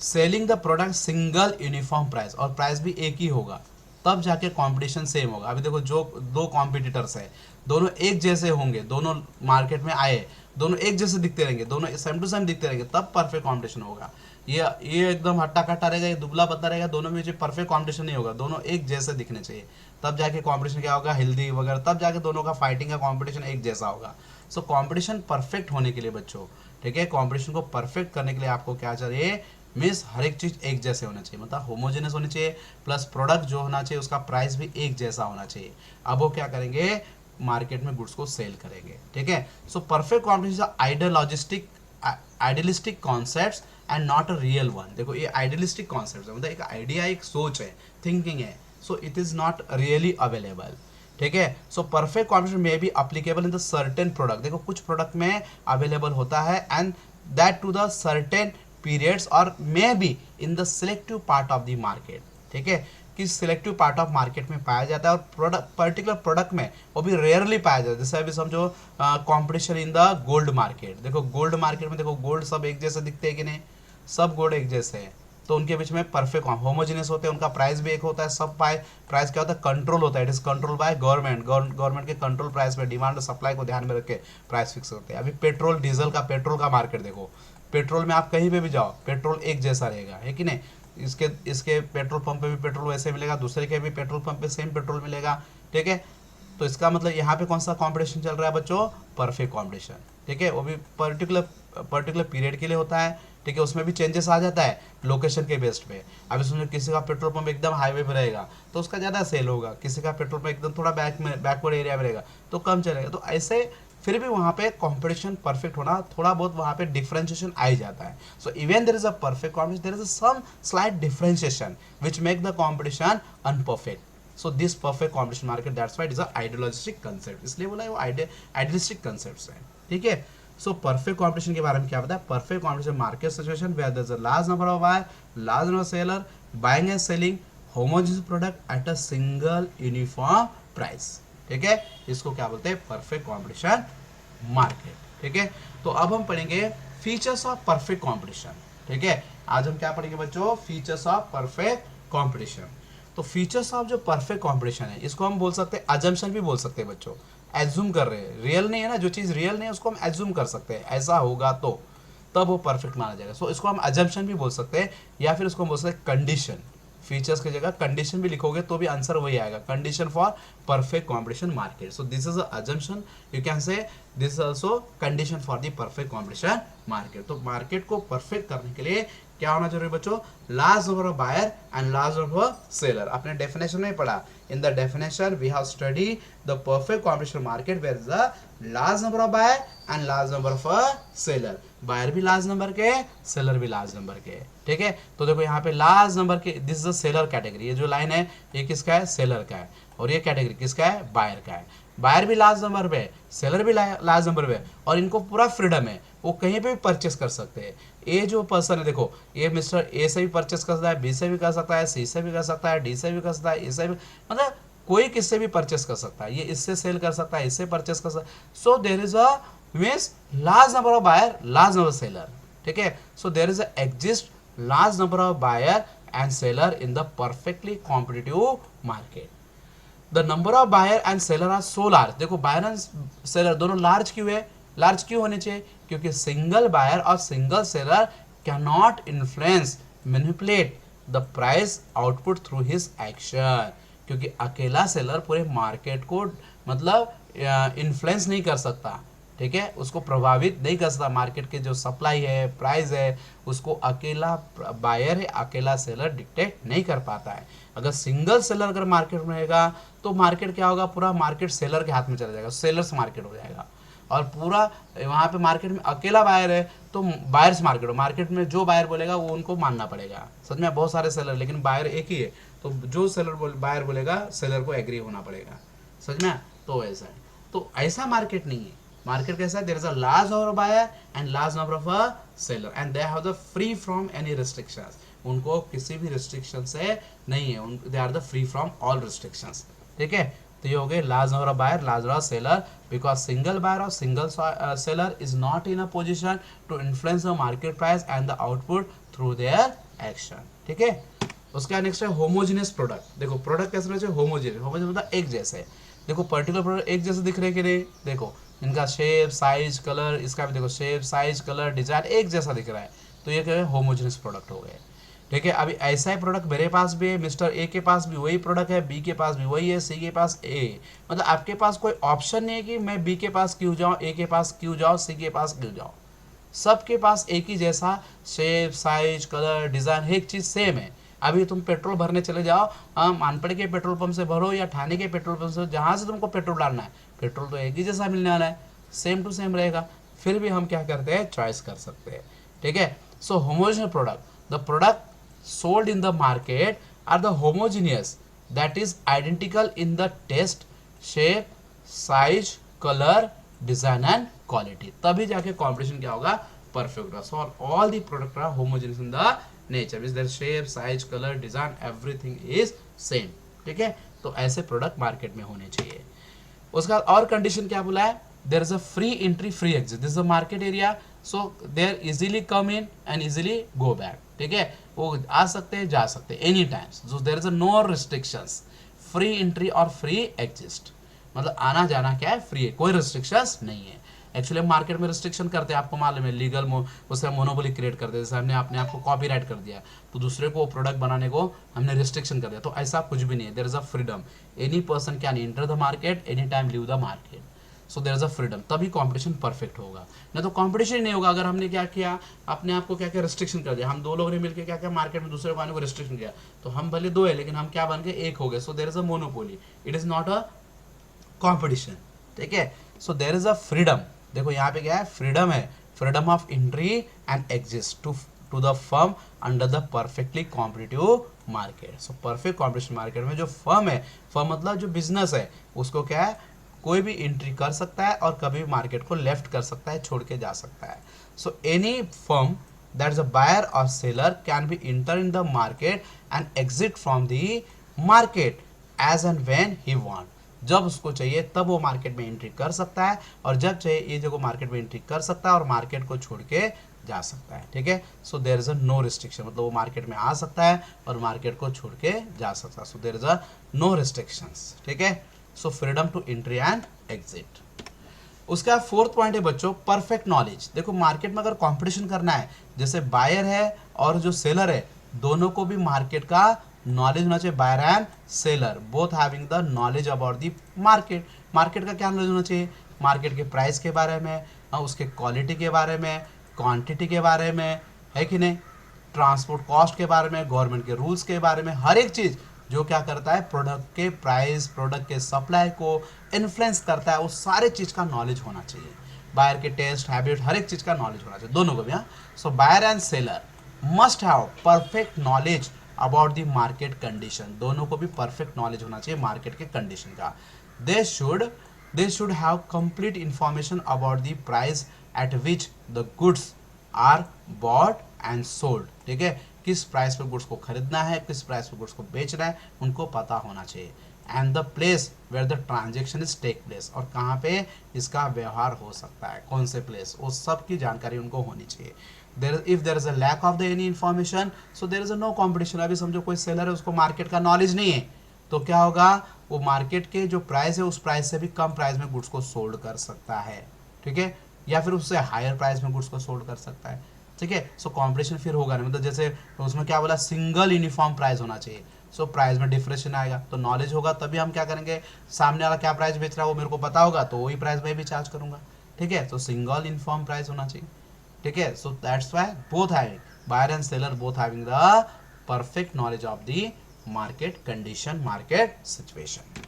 selling the product single uniform price, और प्राइस भी एक ही होगा, तब जाके कंपटीशन सेम होगा। अभी देखो जो दो कॉम्पिटिटर्स है, दोनों एक जैसे होंगे, दोनों मार्केट में आए, दोनों एक जैसे दिखते रहेंगे, दोनों सेम टू सेम दिखते रहेंगे, तब परफेक्ट कंपटीशन होगा। ये एकदम हट्टा कट्टा रहेगा, ये दुबला पतला रहेगा, दोनों में जो परफेक्ट कंपटीशन नहीं होगा, दोनों एक जैसे दिखने चाहिए, तब जाके कंपटीशन क्या होगा, हेल्दी वगैरह, तब जाके दोनों का फाइटिंग का कंपटीशन एक जैसा होगा। सो कंपटीशन परफेक्ट होने के लिए बच्चों, ठीक है, कंपटीशन को परफेक्ट करने के लिए आपको क्या चाहिए, मीन्स हर एक चीज एक जैसे होना चाहिए, मतलब होमोजेनस होनी चाहिए, प्लस प्रोडक्ट जो होना चाहिए उसका प्राइस भी एक जैसा होना चाहिए। अब वो क्या करेंगे, मार्केट में गुड्स को सेल करेंगे, ठीक है। So perfect competition idealistic concepts and not a real one. देखो ये आइडियलिस्टिक कॉन्सेप्ट है, मतलब एक आइडिया, एक सोच है, थिंकिंग है, so it is not really available, ठीक है। So perfect competition may be applicable in the certain product, देखो कुछ प्रोडक्ट में अवेलेबल होता है, and that too the certain periods और may be in the selective part of the market, ठीक है, कि सिलेक्टिव पार्ट ऑफ मार्केट में पाया जाता है, और प्रोडक्ट, पर्टिकुलर प्रोडक्ट में वो भी रेयरली पाया जाता है। जैसे अभी समझो competition in the gold market, देखो गोल्ड मार्केट में देखो गोल्ड सब एक जैसे दिखते हैं कि नहीं, सब गोल्ड एक जैसे हैं, तो उनके बीच में परफेक्ट होमोजेनियस होते हैं, उनका प्राइस भी एक होता है, सब प्राइस क्या होता है, कंट्रोल होता है, it is control by government, government के कंट्रोल प्राइस में, डिमांड और सप्लाई को ध्यान में रख के प्राइस फिक्स होते हैं। अभी पेट्रोल डीजल का, पेट्रोल का मार्केट देखो, पेट्रोल में आप कहीं पे भी जाओ पेट्रोल एक जैसा रहेगा, है कि नहीं, इसके पेट्रोल पंप पे भी पेट्रोल वैसे मिलेगा, दूसरे के भी पेट्रोल पंप पे सेम पेट्रोल मिलेगा, ठीक है। तो इसका मतलब यहाँ पे कौन सा कंपटीशन चल रहा है बच्चों, परफेक्ट कंपटीशन, ठीक है, वो भी पर्टिकुलर पीरियड के लिए होता है, ठीक है, उसमें भी चेंजेस आ जाता है लोकेशन के बेस्ड पे। अब इसमें किसी का पेट्रोल पंप एकदम हाईवे पे रहेगा तो उसका ज़्यादा सेल होगा, किसी का पेट्रोल पंप एकदम थोड़ा बैकवर्ड एरिया में रहेगा तो कम चलेगा। तो ऐसे फिर भी वहाँ पे कंपटीशन परफेक्ट होना, थोड़ा बहुत वहाँ पे डिफरेंशिएशन आ ही जाता है। So even there is a perfect competition, there is some slight differentiation which make the competition unperfect. So this perfect competition market, that's why it is a ideologistic concept, इसलिए बोला है वो आइडियलिस्टिक कंसेप्ट्स है, ठीक है। सो परफेक्ट कॉम्पिटिशन के बारे में क्या पता है? Perfect competition market situation where there is a large number of buyer, large number of seller, buying and selling homogeneous product at a single uniform price, ठीक है। इसको क्या बोलते हैं? परफेक्ट कॉम्पिटिशन मार्केट, ठीक है। तो अब हम पढ़ेंगे फीचर्स ऑफ परफेक्ट कॉम्पिटिशन, ठीक है। आज हम क्या पढ़ेंगे बच्चों? Features of perfect competition. तो फीचर्स ऑफ जो परफेक्ट कॉम्पिटिशन है, इसको हम बोल सकते हैं, अजम्पशन भी बोल सकते हैं बच्चों, एज्यूम कर रहे हैं, रियल नहीं है ना, जो चीज़ रियल नहीं है उसको हम एज्यूम कर सकते हैं, ऐसा होगा तो तब वो परफेक्ट माना जाएगा। सो इसको हम अजम्पशन भी बोल सकते हैं, या फिर उसको हम बोल सकते हैं कंडीशन। फीचर्स की जगह कंडीशन भी लिखोगे तो भी आंसर वही आएगा, condition for perfect competition market. So this is a assumption, you can say this is also condition for the perfect competition market. तो मार्केट को परफेक्ट करने के लिए क्या होना जरूरी बच्चों? Large number of buyer and large number of seller. आपने डेफिनेशन में पढ़ा, in the definition we have study the perfect competition market where is the large number of buyer and large number of seller. Buyer भी लार्ज नंबर के, सेलर भी लार्ज नंबर के, ठीक है। तो देखो यहाँ पे लार्ज नंबर के, this is the seller category, ये जो लाइन है ये किसका है? सेलर का है। और ये कैटेगरी किसका है? बायर का है। बायर भी लार्ज नंबर पे, सेलर भी लार्ज नंबर पे, और इनको पूरा फ्रीडम है, वो कहीं पे भी परचेस कर सकते हैं। ये जो पर्सन है देखो, ये मिस्टर ए से भी परचेस कर सकता है, बी से भी कर सकता है, सी से भी कर सकता है, डी से भी कर सकता है, ए से भी, मतलब कोई किससे भी परचेस कर सकता है। ये इससे सेल कर सकता है, इससे परचेस कर सकता है। So there is a means large number of buyer, large number of seller, ठीक है। So there is a exist large number of buyer and seller in the perfectly competitive market. The number of buyer and seller are so large. देखो बायर एंड सेलर दोनों लार्ज क्यों है? लार्ज क्यों होने चाहिए? क्योंकि सिंगल बायर और single seller can not influence manipulate the price output through his action. क्योंकि अकेला सेलर पूरे मार्केट को मतलब इन्फ्लुएंस नहीं कर सकता, ठीक है, उसको प्रभावित नहीं कर सकता। मार्केट के जो सप्लाई है, प्राइस है, उसको अकेला बायर है, अकेला सेलर डिक्टेट नहीं कर पाता है। अगर सिंगल सेलर अगर मार्केट में रहेगा तो मार्केट क्या होगा? पूरा मार्केट सेलर के हाथ में चला जाएगा, सेलर्स मार्केट हो जाएगा। और पूरा वहाँ पे मार्केट में अकेला बायर है तो बायर्स मार्केट हो, मार्केट में जो बायर बोलेगा वो उनको मानना पड़ेगा। सच में बहुत सारे सेलर, लेकिन बायर एक ही है, तो जो सेलर बायर बोलेगा सेलर को एग्री होना पड़ेगा, सच में। तो ऐसा है, तो ऐसा मार्केट नहीं है। मार्केट कैसा है? There is a large number of buyer and large number of a seller and they have the free from any restrictions. उनको किसी भी रिस्ट्रिक्शन से नहीं है, they are the free from all restrictions, ठीक है। तो ये हो गए large number of buyer, large number of seller, because single buyer और single seller is not in a position to influence the market price and the output through their action, ठीक है। उसका नेक्स्ट है होमोजेनियस प्रोडक्ट। देखो प्रोडक्ट कैसे रहते हैं? होमोजेनियस। होमोजेनियस मतलब एक जैसे। देखो पर्टिकुलर प्रोडक्ट एक जैसे दिख रहे हैं कि नहीं? देखो इनका शेप, साइज, कलर, इसका भी देखो शेप, साइज, कलर, डिजाइन एक जैसा दिख रहा है, तो ये क्या है? होमोजेनियस प्रोडक्ट हो गए, ठीक है। अभी ऐसा ही प्रोडक्ट मेरे पास भी है, मिस्टर ए के पास भी वही प्रोडक्ट है, बी के पास भी वही है, सी के पास ए, मतलब आपके पास कोई ऑप्शन नहीं है कि मैं बी के पास क्यों जाऊँ, ए के पास क्यों जाऊँ, सी के पास क्यों जाऊँ। सबके पास एक ही जैसा शेप, साइज, कलर, डिज़ाइन, एक चीज़ सेम है। अभी तुम पेट्रोल भरने चले जाओ, मानपड़ के पेट्रोल पंप से भरो या ठाणे के पेट्रोल पंप से, जहाँ से तुमको पेट्रोल डालना है, पेट्रोल तो एक ही जैसा मिलने वाला है, सेम टू सेम रहेगा। फिर भी हम क्या करते हैं? चॉइस कर सकते हैं, ठीक है। So homogeneous product, the product sold in the market are the homogeneous, that is identical in the taste, shape, size, color, design and quality। तभी जाके competition क्या होगा? परफेक्ट होगा। So all the product are homogeneous in the nature, means their shape, size, color, design, everything is same, ठीक है। तो ऐसे प्रोडक्ट मार्केट में होने चाहिए। उसका और कंडीशन क्या बोला है? There is a free entry, free exit, this is a market area, so there easily come in and easily go back, ठीक है। वो आ सकते हैं, जा सकते हैं any times, so there is a no restrictions, free entry और फ्री एग्जिस्ट, मतलब आना जाना क्या है? फ्री है, कोई रिस्ट्रिक्शंस नहीं है। एक्चुअली मार्केट में रिस्ट्रिक्शन करते हैं, आपको मालूम है, लीगल उससे मोनोपोली क्रिएट करते हैं। जैसे हमने अपने आप को कॉपीराइट कर दिया तो दूसरे को प्रोडक्ट बनाने को हमने रिस्ट्रिक्शन कर दिया, तो ऐसा कुछ भी नहीं है। There is a freedom, any person can enter the market, any time leave the market, so there is a freedom, तभी कंपटीशन परफेक्ट होगा। नहीं तो कंपटीशन नहीं होगा अगर हमने क्या किया, अपने आप को क्या क्या रिस्ट्रिक्शन कर दिया। हम दो लोगों ने मिलकर क्या क्या मार्केट में दूसरे को आने को रिस्ट्रिक्शन किया, तो हम भले दो है लेकिन हम क्या बन गए? एक हो गए। So there is a monopoly, it is not a competition, ठीक है। So there is a freedom, देखो यहाँ पे क्या है? फ्रीडम है, freedom of entry and exist to the firm under the perfectly competitive market. So perfect competition market में जो फर्म है, फर्म मतलब जो बिजनेस है, उसको क्या है, कोई भी एंट्री कर सकता है और कभी भी मार्केट को लेफ्ट कर सकता है, छोड़ के जा सकता है। So any firm that is a buyer और seller can be enter in the market and exit from the market as and when he want. जब उसको चाहिए तब वो मार्केट में एंट्री कर सकता है, और जब चाहिए ये जगह मार्केट में एंट्री कर सकता है और मार्केट को छोड़ के जा सकता है। ठीक है, so there is a no restriction, मतलब वो मार्केट में आ सकता है और मार्केट को छोड़ के जा सकता है। So there is a no restrictions. ठीक है, so freedom to entry and exit. उसका फोर्थ पॉइंट है बच्चों परफेक्ट नॉलेज। देखो मार्केट में अगर कंपटीशन करना है, जैसे बायर है और जो सेलर है, दोनों को भी मार्केट का नॉलेज होना चाहिए। Buyer and seller both having the knowledge about the market. Market का क्या नॉलेज होना चाहिए, मार्केट के प्राइस के बारे में, उसके क्वालिटी के बारे में, क्वांटिटी के बारे में, है कि नहीं, ट्रांसपोर्ट कॉस्ट के बारे में, गवर्नमेंट के रूल्स के बारे में, हर एक चीज़ जो क्या करता है, प्रोडक्ट के प्राइस, प्रोडक्ट के सप्लाई को इन्फ्लुएंस करता है, उस सारे चीज़ का नॉलेज होना चाहिए। बायर के टेस्ट, हैबिट, हर एक चीज़ का नॉलेज होना चाहिए, दोनों को भी। हाँ, so buyer and seller must have perfect knowledge about the market condition. दोनों को भी परफेक्ट नॉलेज होना चाहिए मार्केट के कंडीशन का। They should have complete information about the price at which the goods are bought and sold. ठीक है, किस प्राइस पे गुड्स को खरीदना है, किस प्राइस पे गुड्स को बेचना है, उनको पता होना चाहिए। And the place where the transaction is take place, और कहाँ पे इसका व्यवहार हो सकता है, कौन से प्लेस, वो सब की जानकारी उनको होनी चाहिए। If there is a lack of the any information, so there is a no competition. अभी समझो कोई सेलर है, उसको मार्केट का नॉलेज नहीं है, तो क्या होगा, वो मार्केट के जो प्राइस है उस प्राइस से भी कम प्राइस में गुड्स को सोल्ड कर सकता है। ठीक है, या फिर उससे हायर प्राइस में गुड्स को सोल्ड कर सकता है। ठीक है, सो कंपटीशन फिर होगा नहीं, मतलब जैसे उसमें क्या बोला, सिंगल यूनिफॉर्म प्राइस होना चाहिए। सो प्राइस में डिफरेंशिएशन आएगा, तो नॉलेज होगा तभी हम क्या करेंगे, सामने वाला क्या प्राइस बेच रहा है वो मेरे को पता होगा, तो वही प्राइस मैं भी चार्ज करूंगा। ठीक है, तो सिंगल यूनिफॉर्म प्राइस होना चाहिए। ठीक है, so that's why both having, buyer and seller both having the perfect knowledge of the market condition, market situation.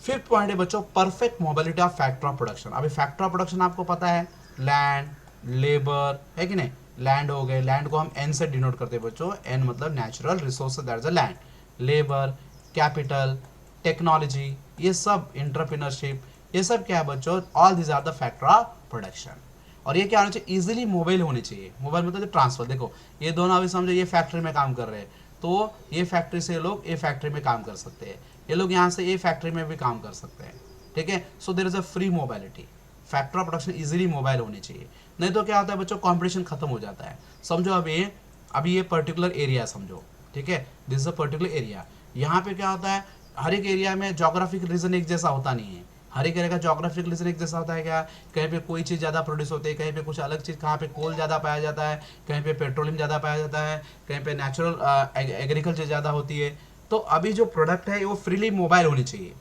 Fifth point है बच्चों perfect mobility of factor of production. अभी फैक्टर ऑफ प्रोडक्शन आपको पता है, लैंड, लेबर, है कि नहीं, लैंड हो गए, लैंड को हम एन से डिनोट करते हैं बच्चों, एन मतलब natural resource, that is a land. Labour, capital, technology, ये सब, एंटरप्रेन्योरशिप, ये सब क्या है बच्चों, all this are the factor of production. और ये क्या होना चाहिए, इजीली मोबाइल होनी चाहिए। मोबाइल मतलब ट्रांसफर, देखो ये दोनों अभी समझो ये फैक्ट्री में काम कर रहे हैं, तो ये फैक्ट्री से लोग ये फैक्ट्री में काम कर सकते हैं, ये लोग यहाँ से ये फैक्ट्री में भी काम कर सकते हैं। ठीक है, so there is a free mobility. Factor of production easily mobile होनी चाहिए, नहीं तो क्या होता है बच्चों, कंपटीशन खत्म हो जाता है। समझो अभी ये पर्टिकुलर एरिया समझो, ठीक है, this is a particular area. यहाँ पे क्या होता है, हर एक एरिया में जोग्राफिक रीजन एक जैसा होता नहीं है। हर एक एरिया का जोग्राफिक रीजन एक जैसा होता है क्या, कहीं पे कोई चीज़ ज़्यादा प्रोड्यूस होती है, कहीं पे कुछ अलग चीज़, कहाँ पे कोल ज़्यादा पाया जाता है, कहीं पे पेट्रोलियम ज़्यादा पाया जाता है, कहीं पे नेचुरल एग्रीकल्चर ज़्यादा होती है। तो अभी जो प्रोडक्ट है वो फ्रीली मोबाइल होनी चाहिए।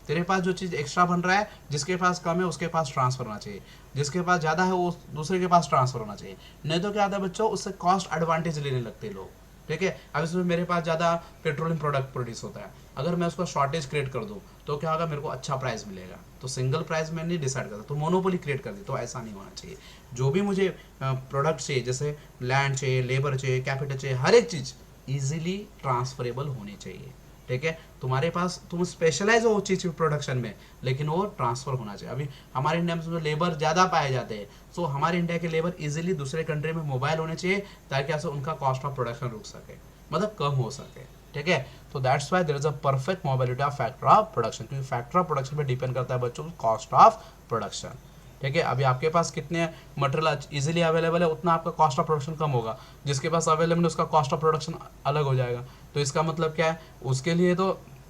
तेरे पास जो चीज़ एक्स्ट्रा बन रहा है, जिसके पास कम है उसके पास ट्रांसफर होना चाहिए, जिसके पास ज़्यादा है वो दूसरे के पास ट्रांसफर होना चाहिए। नहीं तो क्या होता है बच्चों, उससे कॉस्ट एडवांटेज लेने लगते हैं लोग। ठीक है, अब इसमें मेरे पास ज़्यादा पेट्रोलियम प्रोडक्ट प्रोड्यूस होता है, अगर मैं उसका शॉर्टेज क्रिएट कर दूँ तो क्या होगा, मेरे को अच्छा प्राइस मिलेगा। तो सिंगल प्राइस में नहीं डिसाइड करता, तो मोनोपोली क्रिएट कर दी, तो ऐसा नहीं होना चाहिए। जो भी मुझे प्रोडक्ट चाहिए, जैसे लैंड चाहिए, लेबर चाहिए, कैपिटल चाहिए, हर एक चीज़ ईजिली ट्रांसफरेबल होनी चाहिए। ठीक है, तुम्हारे पास तुम स्पेशलाइज हो उस चीज़ की प्रोडक्शन में, लेकिन वो ट्रांसफर होना चाहिए। अभी हमारे इंडिया में लेबर ज़्यादा पाए जाते हैं, सो हमारे इंडिया के लेबर इजीली दूसरे कंट्री में मोबाइल होने चाहिए, ताकि ऐसे उनका कॉस्ट ऑफ प्रोडक्शन रुक सके, मतलब कम हो सके। ठीक है, तो that's why there is a perfect mobility of factor of production, क्योंकि फैक्टर ऑफ प्रोडक्शन पे डिपेंड करता है बच्चों कॉस्ट ऑफ प्रोडक्शन। ठीक है, अभी आपके पास कितने मटेरियल इजीली अवेलेबल है, उतना आपका कॉस्ट ऑफ प्रोडक्शन कम होगा। जिसके पास अवेलेबल है उसका कॉस्ट ऑफ प्रोडक्शन अलग हो जाएगा। तो इसका मतलब क्या है, उसके लिए तो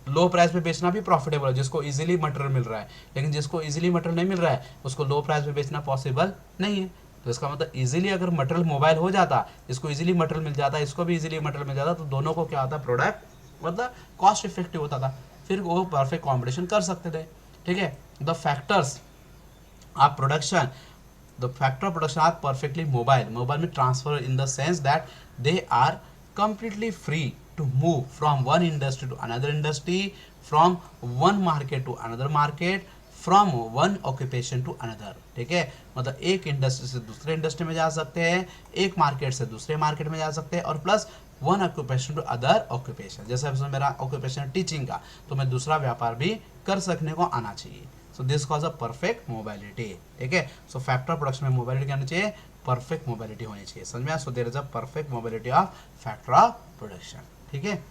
लो प्राइस पे बेचना भी प्रॉफिटेबल है, जिसको इजीली मटेरियल मिल रहा है। लेकिन जिसको इजीली मटेरियल नहीं मिल रहा है, उसको लो प्राइस पे बेचना पॉसिबल नहीं है। तो इसका मतलब इजीली अगर मटेरियल मोबाइल हो जाता, इसको इजीली मटेरियल मिल जाता, इसको भी इजीली मटेरियल मिल जाता, तो दोनों को क्या होता, प्रोडक्ट मतलब कॉस्ट इफेक्टिव होता था, फिर वो परफेक्ट कॉम्पिटिशन कर सकते थे। ठीक है, the factors of production, the factor of production are perfectly mobile में transfer in the sense that they are completely free to move from one industry to another industry, from one market to another market, from one occupation to another। ठीक है, मतलब एक इंडस्ट्री से दूसरे इंडस्ट्री में जा सकते हैं, एक मार्केट से दूसरे मार्केट में जा सकते हैं, और plus one occupation to other occupation. जैसे अब मेरा ऑक्यूपेशन टीचिंग का, तो मैं दूसरा व्यापार भी कर सकने को आना चाहिए। So this cause a perfect mobility. ठीक है, सो फैक्टर प्रोडक्शन में मोबाइलिटी क्या होनी चाहिए, परफेक्ट मोबाइलिटी होनी चाहिए। समझ में? So there is a perfect mobility of factor of production. ठीक है,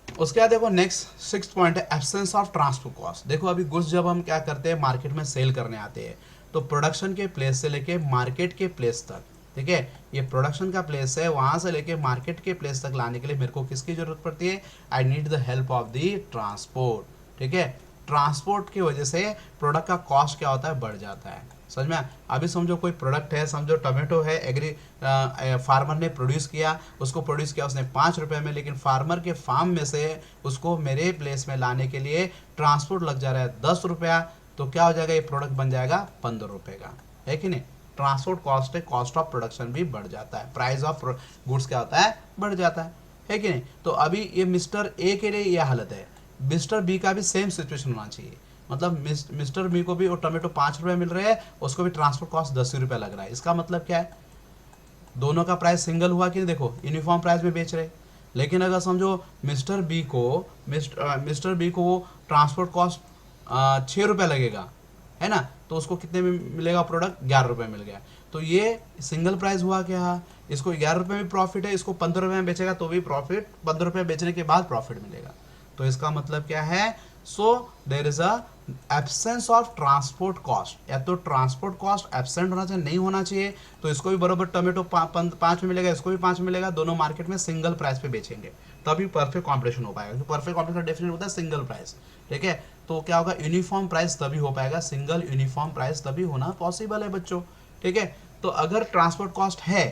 उसके बाद देखो नेक्स्ट 6th पॉइंट है एब्सेंस ऑफ ट्रांसपोर्ट कॉस्ट। देखो अभी गुड्स जब हम क्या करते हैं मार्केट में सेल करने आते हैं, तो प्रोडक्शन के प्लेस से लेके मार्केट के प्लेस तक, ठीक है, ये प्रोडक्शन का प्लेस है, वहां से लेके मार्केट के प्लेस तक लाने के लिए मेरे को किसकी जरूरत पड़ती है, I need the help of the transport. ठीक है, ट्रांसपोर्ट की वजह से प्रोडक्ट का कॉस्ट क्या होता है, बढ़ जाता है। समझ में? अभी समझो कोई प्रोडक्ट है, समझो टमाटो है, फार्मर ने प्रोड्यूस किया, उसको प्रोड्यूस किया उसने 5 रुपये में, लेकिन फार्मर के फार्म में से उसको मेरे प्लेस में लाने के लिए ट्रांसपोर्ट लग जा रहा है 10 रुपया, तो क्या हो जाएगा, ये प्रोडक्ट बन जाएगा 15 रुपये का, है कि नहीं? ट्रांसपोर्ट कॉस्ट है, कॉस्ट ऑफ प्रोडक्शन भी बढ़ जाता है, प्राइस ऑफ गुड्स क्या होता है, बढ़ जाता है कि नहीं? तो अभी ये मिस्टर ए के लिए ये हालत है, मिस्टर बी का भी सेम सिचुएशन होना चाहिए। मतलब मिस्टर बी को भी वो टमाटो 5 रुपये मिल रहे हैं, उसको भी ट्रांसपोर्ट कॉस्ट 10 रुपये लग रहा है। इसका मतलब क्या है, दोनों का प्राइस सिंगल हुआ कि नहीं? देखो यूनिफॉर्म प्राइस में बेच रहे, लेकिन अगर समझो मिस्टर बी को वो ट्रांसपोर्ट कॉस्ट 6 रुपये लगेगा, है ना, तो उसको कितने में मिलेगा प्रोडक्ट, 11 रुपये मिल गया। तो ये सिंगल प्राइस हुआ क्या, इसको 11 रुपये में प्रॉफिट है, इसको 15 रुपये में बेचेगा तो भी प्रॉफिट, 15 रुपये बेचने के बाद प्रॉफिट मिलेगा। तो इसका मतलब क्या है, so there is a absence of transport cost. या तो ट्रांसपोर्ट कॉस्ट एब्सेंट होना चाहिए, नहीं होना चाहिए, तो इसको भी बराबर टमाटो 5 में मिलेगा, इसको भी 5 में मिलेगा, दोनों मार्केट में सिंगल प्राइस पे बेचेंगे, तभी परफेक्ट कॉम्पिटिशन हो पाएगा। परफेक्ट कॉम्पिटिशन डेफिनेट होता है सिंगल प्राइस। ठीक है, तो क्या होगा, यूनिफॉर्म प्राइस तभी हो पाएगा, सिंगल यूनिफॉर्म प्राइस तभी होना पॉसिबल है बच्चों। ठीक है, तो अगर ट्रांसपोर्ट कॉस्ट है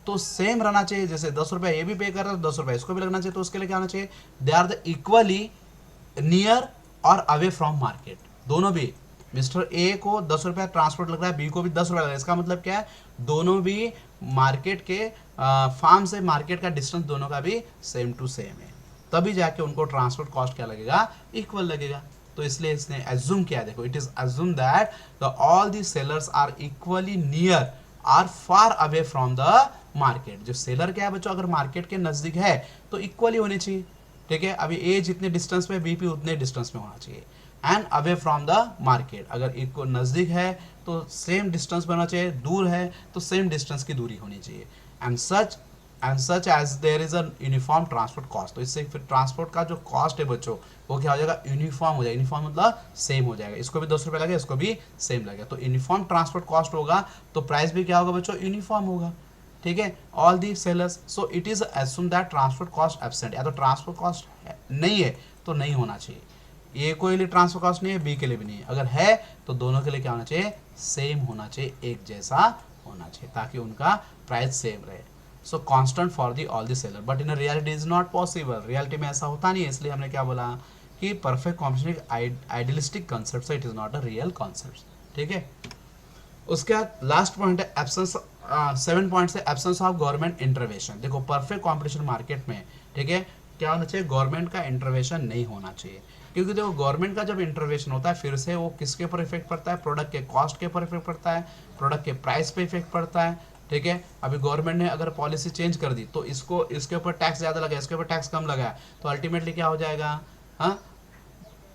तो सेम रहना चाहिए, जैसे 10 रुपये ये भी पे कर रहा है, 10 रुपये इसको भी लगना चाहिए, तो उसके लिए क्या होना चाहिए, they are the equally near और अवे फ्रॉम मार्केट। दोनों भी, मिस्टर ए को 10 रुपया ट्रांसपोर्ट लग रहा है, बी को भी 10 रुपया लग रहा है, इसका मतलब क्या है, दोनों भी मार्केट के फार्म से मार्केट का डिस्टेंस दोनों का भी सेम टू सेम है, तभी जाके उनको ट्रांसपोर्ट कॉस्ट क्या लगेगा, इक्वल लगेगा। तो इसलिए इसने एज्यूम किया, देखो it is assume that the all the sellers are equally near or far away from the market. जो सेलर क्या है बच्चों, अगर मार्केट के नजदीक है तो इक्वली होनी चाहिए। ठीक है, अभी ए जितने डिस्टेंस पे, बी भी उतने डिस्टेंस में होना चाहिए। And away from the market, अगर एक को नज़दीक है तो सेम डिस्टेंस होना चाहिए, दूर है तो सेम डिस्टेंस की दूरी होनी चाहिए। And such as there is a uniform transport cost. तो इससे फिर ट्रांसपोर्ट का जो कॉस्ट है बच्चों, वो क्या हो जाएगा, यूनिफॉर्म हो जाएगा। यूनिफॉर्म मतलब सेम हो जाएगा, इसको भी 10 रुपये लगे, इसको भी सेम लगेगा। तो यूनिफॉर्म ट्रांसपोर्ट कॉस्ट होगा तो प्राइस भी क्या होगा बच्चों, यूनिफॉर्म होगा। ठीक है, all the sellers, so it is assume that transport cost absent. या तो ट्रांसपोर्ट कॉस्ट नहीं है तो नहीं होना चाहिए, ए को लिए ट्रांसफर कॉस्ट नहीं है, बी के लिए भी नहीं है, अगर है तो दोनों के लिए क्या होना चाहिए, सेम होना चाहिए, एक जैसा होना चाहिए, ताकि उनका प्राइस सेम रहे। सो constant for the all the seller, but in reality is not possible. Reality में ऐसा होता नहीं है, इसलिए हमने क्या बोला कि परफेक्ट कॉम्पिटिशन आइडियलिस्टिक कॉन्सेप्ट है, it is not a real concept. ठीक है, उसके बाद लास्ट पॉइंट है एब्सेंस, 7 पॉइंट्स है एब्सेंस ऑफ गवर्नमेंट इंटरवेंशन। देखो परफेक्ट कॉम्पिटिशन मार्केट में, ठीक है, क्या होना चाहिए, गवर्नमेंट का इंटरवेंशन नहीं होना चाहिए। क्योंकि देखो गवर्नमेंट का जब इंटरवेंशन होता है फिर से वो किसके ऊपर इफेक्ट पड़ता है, प्रोडक्ट के कॉस्ट के ऊपर इफेक्ट पड़ता है, प्रोडक्ट के प्राइस पे इफेक्ट पड़ता है। ठीक है, अभी गवर्नमेंट ने अगर पॉलिसी चेंज कर दी तो इसको इसके ऊपर टैक्स ज़्यादा लगा, इसके ऊपर टैक्स कम लगा, तो अल्टीमेटली क्या हो जाएगा, हाँ,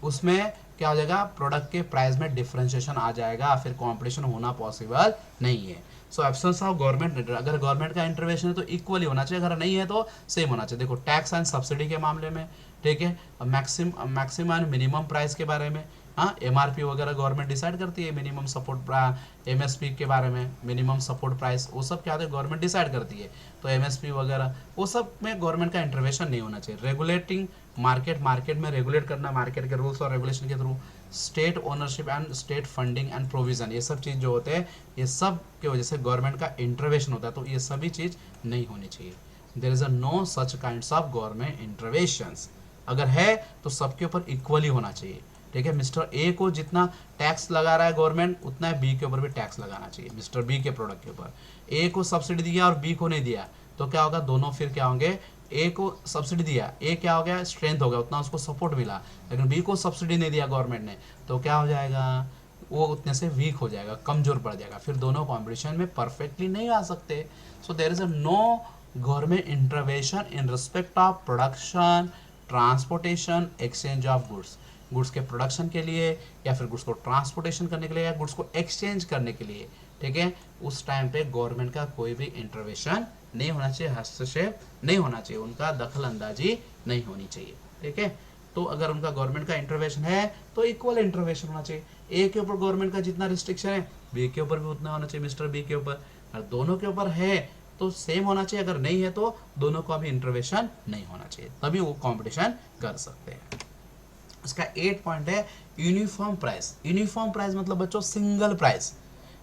उसमें क्या हो जाएगा, प्रोडक्ट के प्राइस में डिफरेंशिएशन आ जाएगा, फिर कंपटीशन होना पॉसिबल नहीं है। सो एब्सेंस ऑफ गवर्नमेंट, अगर गवर्नमेंट का इंटरवेंशन है तो इक्वली होना चाहिए, अगर नहीं है तो सेम होना चाहिए। देखो टैक्स एंड सब्सिडी के मामले में, ठीक है, मैक्सिमम एंड मिनिमम प्राइस के बारे में, हाँ, एमआरपी वगैरह गवर्नमेंट डिसाइड करती है, मिनिमम सपोर्ट एमएसपी के बारे में, मिनिमम सपोर्ट प्राइस, वो सब क्या होता है, गवर्नमेंट डिसाइड करती है। तो एमएसपी वगैरह वो सब में गवर्नमेंट का इंटरवेंशन नहीं होना चाहिए। रेगुलेटिंग मार्केट में रेगुलेट करना, मार्केट के रूल्स और रेगुलेशन के through, state ownership and state funding and provision, ये सब चीज़ जो होते हैं, ये सब की वजह से गवर्नमेंट का इंटरवेंशन होता है, तो ये सभी चीज़ नहीं होनी चाहिए। There is a no such kinds of government interventions. अगर है तो सबके ऊपर इक्वली होना चाहिए। ठीक है, मिस्टर ए को जितना टैक्स लगा रहा है गवर्नमेंट, उतना बी के ऊपर भी टैक्स लगाना चाहिए, मिस्टर बी के प्रोडक्ट के ऊपर। ए को सब्सिडी दिया और बी को नहीं दिया तो क्या होगा, दोनों फिर क्या होंगे, ए को सब्सिडी दिया, ए क्या हो गया, स्ट्रेंथ हो गया, उतना उसको सपोर्ट मिला, लेकिन बी को सब्सिडी नहीं दिया गवर्नमेंट ने, तो क्या हो जाएगा, वो उतने से वीक हो जाएगा, कमजोर पड़ जाएगा, फिर दोनों कॉम्पिटिशन में परफेक्टली नहीं आ सकते। So there is a no government intervention in respect of production, transportation, exchange of goods. Goods के प्रोडक्शन के लिए या फिर गुड्स को ट्रांसपोर्टेशन करने के लिए या गुड्स को एक्सचेंज करने के लिए, ठीक है, उस टाइम पे गवर्नमेंट का कोई भी इंटरवेंशन नहीं होना चाहिए, हस्तक्षेप नहीं होना चाहिए, उनका दखल अंदाजी नहीं होनी चाहिए, ठीक है। तो अगर उनका गवर्नमेंट का इंटरवेंशन है तो इक्वल इंटरवेंशन होना चाहिए। ए के ऊपर गवर्नमेंट का जितना रिस्ट्रिक्शन है बी के ऊपर भी उतना होना चाहिए, मिस्टर बी के ऊपर। अगर दोनों के ऊपर है तो सेम होना चाहिए, अगर नहीं है तो दोनों का भी इंटरवेंशन नहीं होना चाहिए, तभी वो कंपटीशन कर सकते हैं। इसका 8 पॉइंट है यूनिफॉर्म प्राइस। यूनिफॉर्म प्राइस मतलब बच्चों सिंगल प्राइस,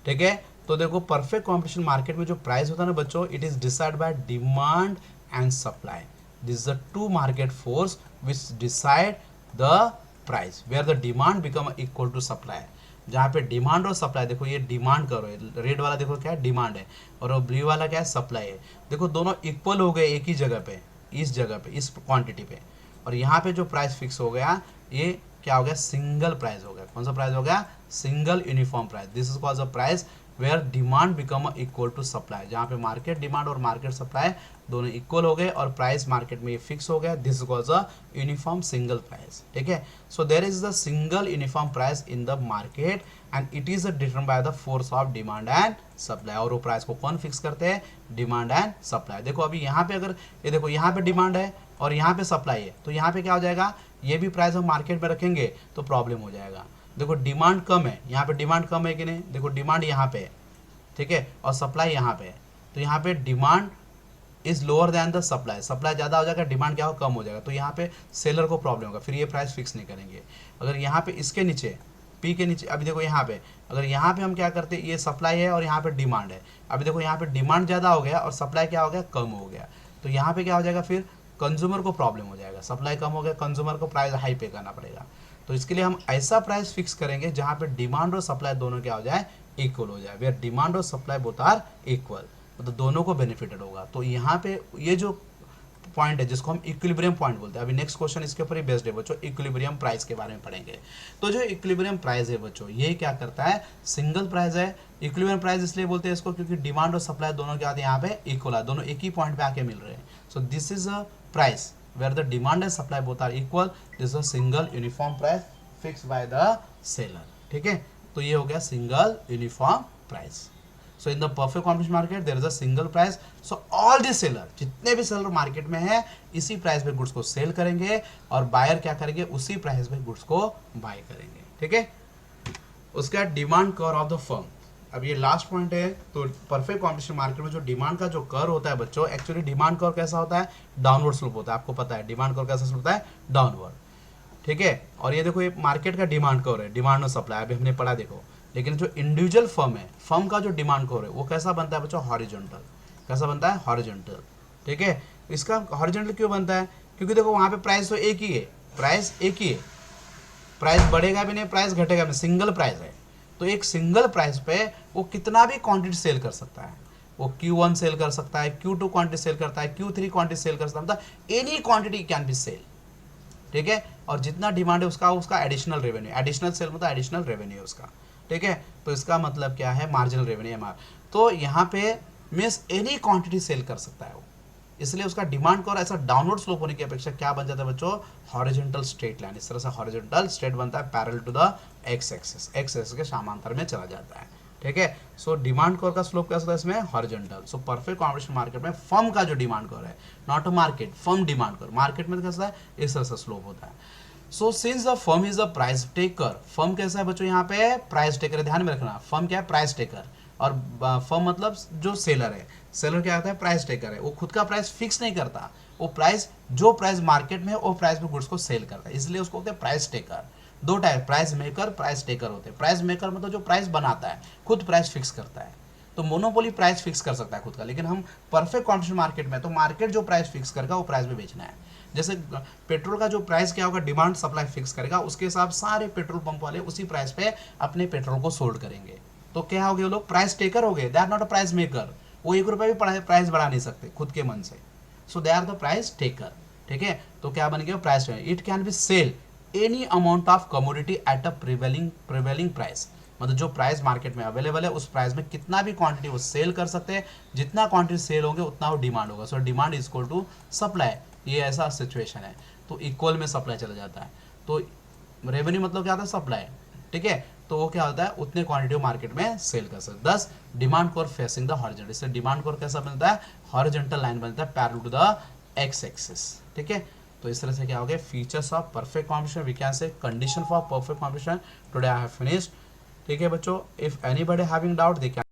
ठीक है। तो देखो परफेक्ट कंपटीशन मार्केट में जो प्राइस होता है ना बच्चों, it is decide by demand and supply. This is the two market force which decide the price where the demand become equal to supply. जहाँ पे डिमांड और सप्लाई, देखो ये डिमांड करो, रेड वाला देखो क्या है डिमांड है और वो ब्लू वाला क्या है सप्लाई है। देखो दोनों इक्वल हो गए एक ही जगह पे, इस जगह पे, इस क्वांटिटी पे, और यहाँ पे जो प्राइस फिक्स हो गया ये क्या हो गया सिंगल प्राइस हो गया। कौन सा प्राइस हो गया? Single uniform price. This is called a price where demand become equal to supply. जहाँ पे मार्केट डिमांड और मार्केट सप्लाई दोनों इक्वल हो गए और प्राइस मार्केट में ये फिक्स हो गया, this is called a uniform single price, ठीक है। So there is the single uniform price in the market and it is determined by the force of demand and supply. और वो प्राइस को कौन फिक्स करते हैं? Demand and supply. देखो अभी यहाँ पे अगर ये देखो यहाँ पे डिमांड है और यहाँ पे सप्लाई है, तो यहाँ पे क्या हो जाएगा, ये भी प्राइस हम मार्केट में रखेंगे तो प्रॉब्लम हो जाएगा। देखो डिमांड कम है, यहाँ पे डिमांड कम है कि नहीं, देखो डिमांड यहाँ पे है, ठीक है, और सप्लाई यहाँ पे है, तो यहाँ पे demand is lower than the supply. Supply ज़्यादा हो जाएगा, डिमांड क्या हो कम हो जाएगा, तो यहाँ पे सेलर को प्रॉब्लम होगा, फिर ये प्राइस फिक्स नहीं करेंगे। अगर यहाँ पे इसके नीचे पी के नीचे, अभी देखो यहाँ पे अगर यहाँ पे हम क्या करते हैं, ये सप्लाई है और यहाँ पे डिमांड है, अभी देखो यहाँ पे डिमांड ज़्यादा हो गया और सप्लाई क्या हो गया कम हो गया, तो यहाँ पे क्या हो जाएगा, फिर कंज्यूमर को प्रॉब्लम हो जाएगा। सप्लाई कम हो गया, कंज्यूमर को प्राइस हाई पे करना पड़ेगा। तो इसके लिए हम ऐसा प्राइस फिक्स करेंगे जहाँ पे डिमांड और सप्लाई दोनों क्या हो जाए, इक्वल हो जाए, वेयर डिमांड और सप्लाई बोथ आर इक्वल, मतलब दोनों को बेनिफिटेड होगा। तो यहाँ पे ये जो पॉइंट है जिसको हम इक्विलिब्रियम पॉइंट बोलते हैं, अभी नेक्स्ट क्वेश्चन इसके ऊपर ही बेस्ड है बच्चों, इक्विलिब्रियम प्राइस के बारे में पढ़ेंगे। तो जो इक्विलिब्रियम प्राइस है बच्चों, ये क्या करता है, सिंगल प्राइस है। इक्विलिब्रियम प्राइस इसलिए बोलते हैं इसको क्योंकि डिमांड और सप्लाई दोनों क्या आते हैं यहाँ पे इक्वल है, दोनों एक ही पॉइंट पे आके मिल रहे हैं। So this is a price where the demand and supply both are equal, this is a single uniform price fix by the seller, ठीक है। तो ये हो गया single uniform price. So in the perfect competition market there is a single price, so all the seller, जितने भी सेलर मार्केट में है इसी प्राइस पे गुड्स को सेल करेंगे और बायर क्या करेंगे, उसी प्राइस पे गुड्स को बाय करेंगे, ठीक है। उसका demand curve of the firm, अब ये लास्ट पॉइंट है। तो परफेक्ट कॉम्पिटिशन मार्केट में जो डिमांड का जो कर्व होता है बच्चों, एक्चुअली डिमांड कर्व कैसा होता है, डाउनवर्ड स्लोप होता है, आपको पता है डिमांड कर्व कैसा स्लोप होता है, डाउनवर्ड, ठीक है। और ये देखो ये मार्केट का डिमांड कर्व है, डिमांड और सप्लाई अभी हमने पढ़ा देखो। लेकिन जो इंडिविजुअल फर्म है, फर्म का जो डिमांड कर्व है वो कैसा बनता है बच्चों, हॉरिजॉन्टल। कैसा बनता है, हॉरिजॉन्टल, ठीक है। इसका हॉरिजॉन्टल क्यों बनता है, क्योंकि देखो वहाँ पे प्राइस तो एक ही है, प्राइस एक ही है, प्राइस बढ़ेगा भी नहीं, प्राइस घटेगा भी नहीं, सिंगल प्राइस है। तो एक सिंगल प्राइस पे वो कितना भी क्वांटिटी सेल कर सकता है, वो Q1 सेल कर सकता है, Q2 क्वांटिटी सेल करता है, Q3 क्वांटिटी सेल कर सकता है, मतलब any quantity can be sell, ठीक है। और जितना डिमांड है उसका एडिशनल रेवेन्यू, एडिशनल सेल मतलब एडिशनल रेवेन्यू उसका, ठीक है। तो इसका मतलब क्या है, मार्जिनल रेवेन्यू MR। तो यहाँ पे मीन्स एनी क्वांटिटी सेल कर सकता है वो, इसलिए उसका डिमांड को ऐसा डाउनवर्ड स्लोप होने की अपेक्षा क्या बन जाता है बच्चों, हॉरिजॉन्टल स्ट्रेट लाइन। इस तरह से हॉरिजॉन्टल स्ट्रेट बनता है parallel to the x axis, x axis के समांतर में चला जाता है, ठीक है। सो डिमांड कर्व का स्लोप कैसा होता है इसमें, horizontal. So perfect competition market में फर्म का जो डिमांड कर्व है, not a market, firm demand curve, market में कैसा है, इस तरह से स्लोप होता है। So since the firm is a price taker, firm कैसा है बच्चों, यहाँ पे प्राइस टेकर, ध्यान में रखना, फर्म क्या है, प्राइस टेकर। और फर्म मतलब जो सेलर है, सेलर क्या होता है, प्राइस टेकर है। वो खुद का प्राइस फिक्स नहीं करता, वो प्राइस जो प्राइस मार्केट में है वो प्राइस पे गुड्स को सेल करता है, इसलिए उसको कहते हैं प्राइस टेकर। दो type, price maker, price taker होते हैं। प्राइस मेकर मतलब जो प्राइस बनाता है, खुद प्राइस फिक्स करता है, तो मोनोपोली प्राइस फिक्स कर सकता है खुद का। लेकिन हम परफेक्ट कॉम्पिटिशन मार्केट में, तो मार्केट जो प्राइस फिक्स करेगा वो प्राइस में बेचना है। जैसे पेट्रोल का जो प्राइस क्या होगा, डिमांड सप्लाई फिक्स करेगा, उसके हिसाब सारे पेट्रोल पंप वाले उसी प्राइस पे अपने पेट्रोल को सोल्ड करेंगे। तो क्या हो गए वो लोग, प्राइस टेकर हो गए, they are not a price maker. वो ₹1 भी प्राइस बढ़ा नहीं सकते खुद के मन से, so they are the price taker, ठीक है। तो क्या बन गया, price, it can be sell any amount of commodity at a prevailing price. मतलब जो प्राइस मार्केट में अवेलेबल है उस प्राइस में कितना भी क्वांटिटी वो सेल कर सकते हैं, जितना क्वांटिटी सेल होंगे उतना वो डिमांड होगा। So demand is equal to supply, ये ऐसा सिचुएशन है। तो इक्वल में सप्लाई चला जाता है। तो रेवेन्यू मतलब क्या होता है, सप्लाई, ठीक है। तो वो क्या होता है, उतने क्वांटिटी मार्केट में सेल कर सकते। 10 demand curve facing the horizontal, इससे डिमांड कोर कैसा बनता है, हॉरिजॉन्टल लाइन बनता है parallel to the x axis, ठीक है। तो इस तरह से क्या हो गया, features of perfect combination, we can say condition for perfect combination. Today I have finished, ठीक है बच्चों। If anybody having doubt they can